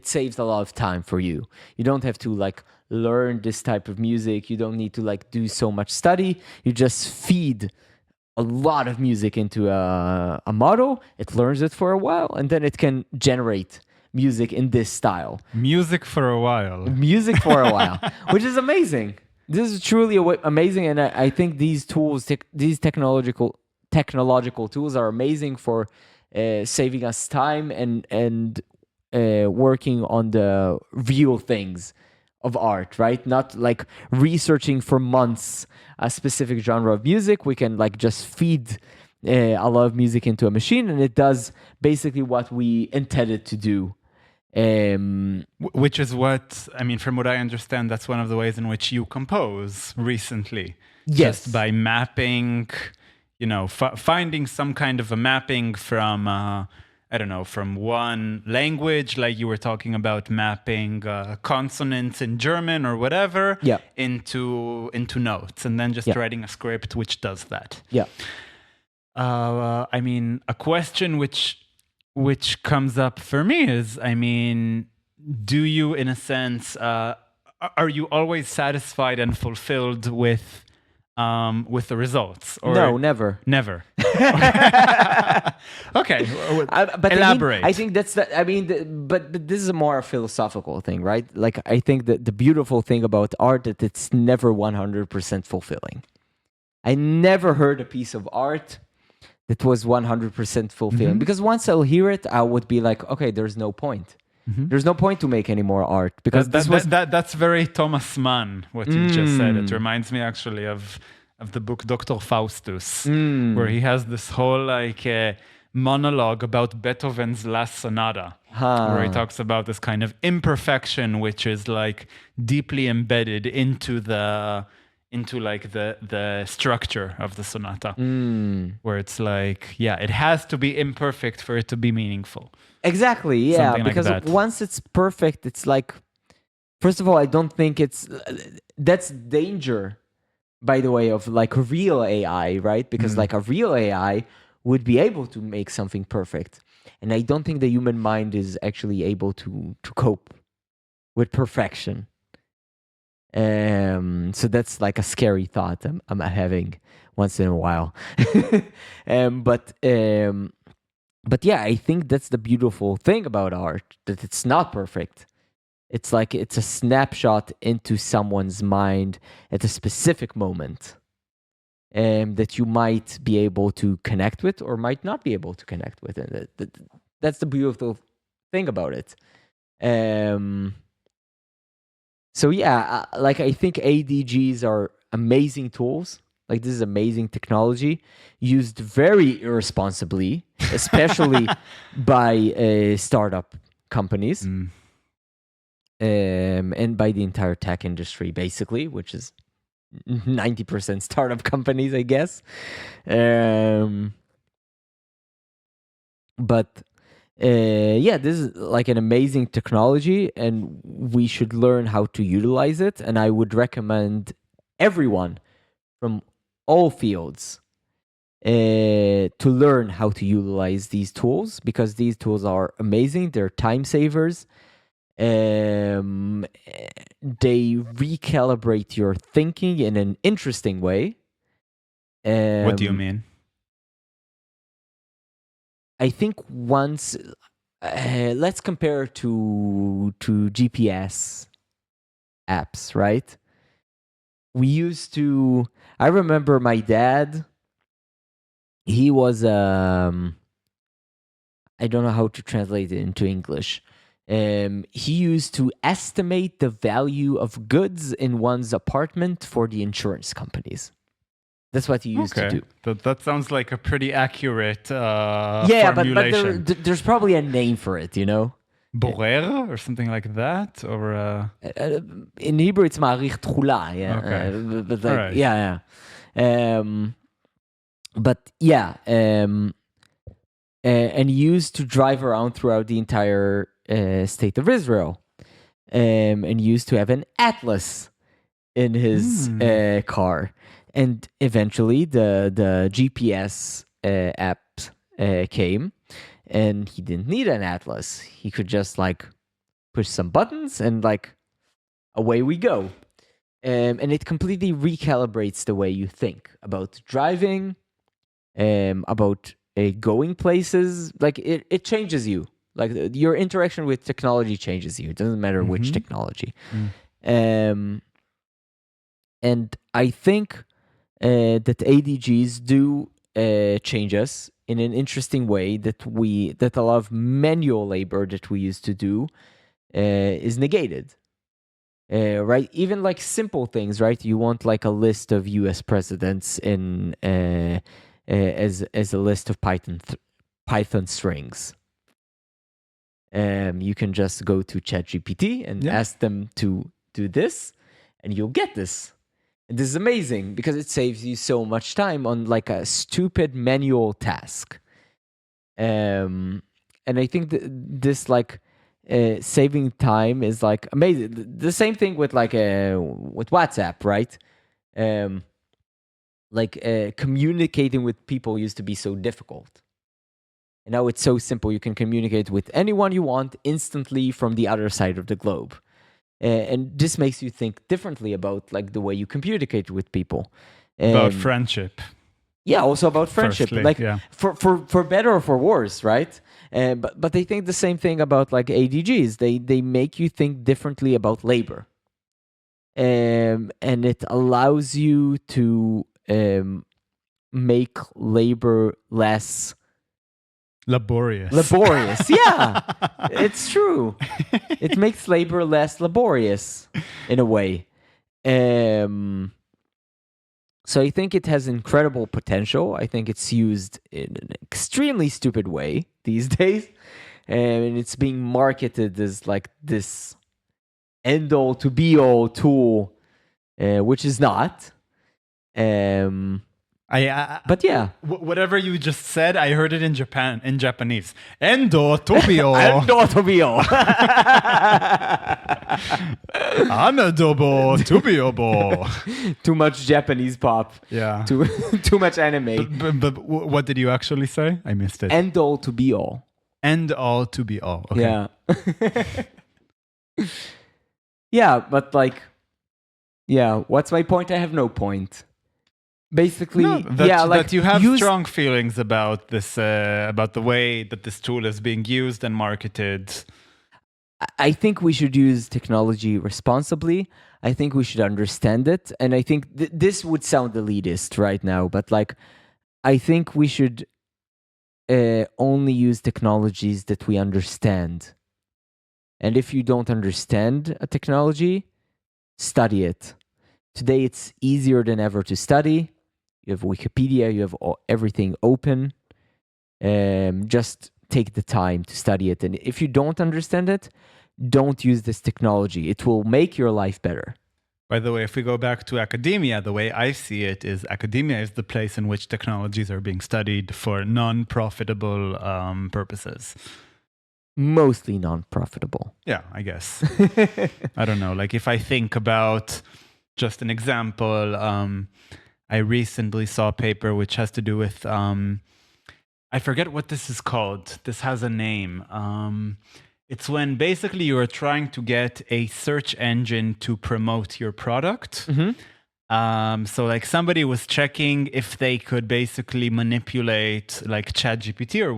saves a lot of time for you. You don't have to like learn this type of music. You don't need to like do so much study. You just feed a lot of music into a model. It learns it for a while, and then it can generate music in this style. Music for a while, which is amazing. This is truly amazing, and I think these tools, these technological tools, are amazing for saving us time and working on the real things of art, right? Not like researching for months a specific genre of music. We can like just feed a lot of music into a machine, and it does basically what we intended to do. Which is what, I mean, from what I understand, that's one of the ways in which you compose recently. Yes. Just by mapping, finding some kind of a mapping from, I don't know, from one language, like you were talking about mapping consonants in German or whatever, into notes, and then just writing a script which does that. Yeah. I mean, a question which comes up for me is, I mean, do you, in a sense, are you always satisfied and fulfilled with the results? Or no, never. Never. Okay, but elaborate. I think that's but this is a more philosophical thing, right? Like I think that the beautiful thing about art that it's never 100% fulfilling. I never heard a piece of art that was 100% fulfilling, because once I'll hear it, I would be like, okay, there's no point. There's no point to make any more art because that's very Thomas Mann, what you just said. It reminds me actually of the book Dr. Faustus, where he has this whole like monologue about Beethoven's Last Sonata, where he talks about this kind of imperfection, which is like deeply embedded into the structure of the sonata, where it's like, yeah, it has to be imperfect for it to be meaningful. Exactly, yeah, Something like because that. once it's perfect, it's like, first of all, I don't think that's danger, by the way, of like real AI, right? Because like a real AI would be able to make something perfect. And I don't think the human mind is actually able to cope with perfection. So that's like a scary thought I'm having once in a while. But yeah, I think that's the beautiful thing about art, that it's not perfect. It's like it's a snapshot into someone's mind at a specific moment that you might be able to connect with or might not be able to connect with. And that's the beautiful thing about it. So yeah, like I think ADGs are amazing tools. Like this is amazing technology used very irresponsibly, especially by startup companies and by the entire tech industry, basically, which is 90% startup companies, I guess. But yeah, this is like an amazing technology and we should learn how to utilize it. And I would recommend everyone from all fields to learn how to utilize these tools, because these tools are amazing. They're time savers. They recalibrate your thinking in an interesting way. What do you mean? I think once, let's compare to GPS apps, right? We used to, I remember my dad, he was, I don't know how to translate it into English. He used to estimate the value of goods in one's apartment for the insurance companies. That's what he used to do. That sounds like a pretty accurate formulation. But there's probably a name for it, you know? Borer or something like that? Or in Hebrew, it's ma'arich tchula. Yeah. Okay. But like, right. Yeah. But yeah. And he used to drive around throughout the entire state of Israel. And used to have an atlas in his car. And eventually the GPS app came, and he didn't need an atlas. He could just like push some buttons and like away we go. And it completely recalibrates the way you think about driving, about going places. Like it changes you. Like your interaction with technology changes you. It doesn't matter which technology. And I think that ADGs do change us in an interesting way, that a lot of manual labor that we used to do is negated. Right? Even like simple things, right? You want like a list of US presidents in as a list of Python strings. You can just go to ChatGPT and ask them to do this, and you'll get this. And this is amazing because it saves you so much time on like a stupid manual task. And I think this like saving time is like amazing. The same thing with like with WhatsApp, right? Communicating with people used to be so difficult. And now it's so simple. You can communicate with anyone you want instantly from the other side of the globe. And this makes you think differently about like the way you communicate with people. About friendship. Yeah, also about friendship. Firstly, like for better or for worse, right? But they think the same thing about like ADGs. They make you think differently about labor. And it allows you to make labor less Laborious. Laborious. Yeah, it's true. It makes labor less laborious in a way. So I think it has incredible potential. I think it's used in an extremely stupid way these days. And it's being marketed as like this end-all to be-all tool, which is not. But yeah. Whatever you just said, I heard it in Japanese. Endo tobio. End-all to be-all. Anadobo tubiobo. Too much Japanese pop. Yeah. Too much anime. But what did you actually say? I missed it. End-all to be-all. End all to be all. Okay. Yeah. Yeah, but like, yeah, what's my point? I have no point. Basically, that you have strong feelings about this, about the way that this tool is being used and marketed. I think we should use technology responsibly. I think we should understand it. And I think this would sound elitist right now, but like, I think we should only use technologies that we understand. And if you don't understand a technology, study it. Today, it's easier than ever to study. You have Wikipedia, you have everything open. Just take the time to study it. And if you don't understand it, don't use this technology. It will make your life better. By the way, if we go back to academia, the way I see it is academia is the place in which technologies are being studied for non-profitable purposes. Mostly non-profitable. Yeah, I guess. I don't know. Like if I think about just an example, I recently saw a paper which has to do with, I forget what this is called. This has a name. It's when basically you are trying to get a search engine to promote your product. Mm-hmm. So like somebody was checking if they could basically manipulate like ChatGPT or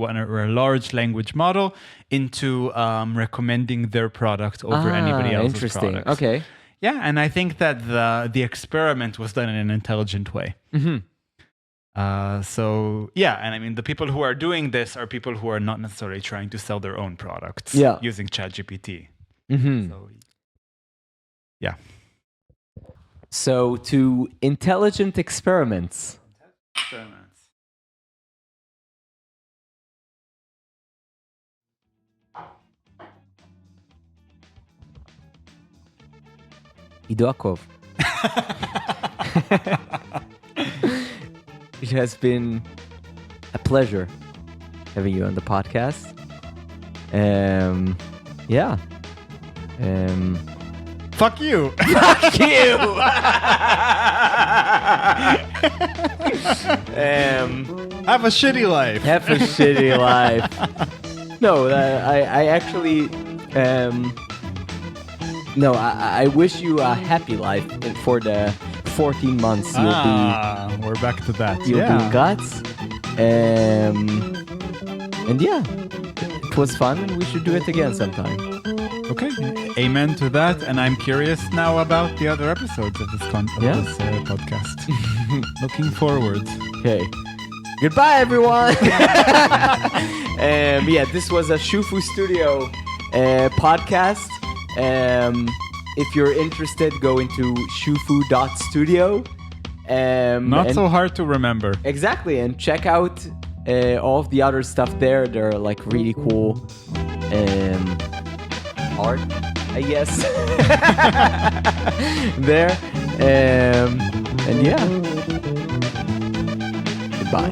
a large language model into recommending their product over anybody else's interesting. product. Okay. Yeah, and I think that the experiment was done in an intelligent way. Mm-hmm. So yeah, and I mean the people who are doing this are people who are not necessarily trying to sell their own products using ChatGPT. Mm-hmm. So yeah. So to intelligent experiments. Ido Akov. It has been a pleasure having you on the podcast. Yeah. Fuck you. Fuck you. Have a shitty life. Have a shitty life. No, I actually. No, I wish you a happy life for the 14 months you'll be. We're back to that. You'll be in guts. And yeah, it was fun, and we should do it again sometime. Okay, amen to that. And I'm curious now about the other episodes of this podcast. Looking forward. Okay. Goodbye, everyone. Yeah, this was a Shufu Studio podcast. If you're interested, go into shufu.studio. Not so hard to remember. Exactly, and check out all of the other stuff there. They're like really cool art, I guess. There. And yeah. Goodbye.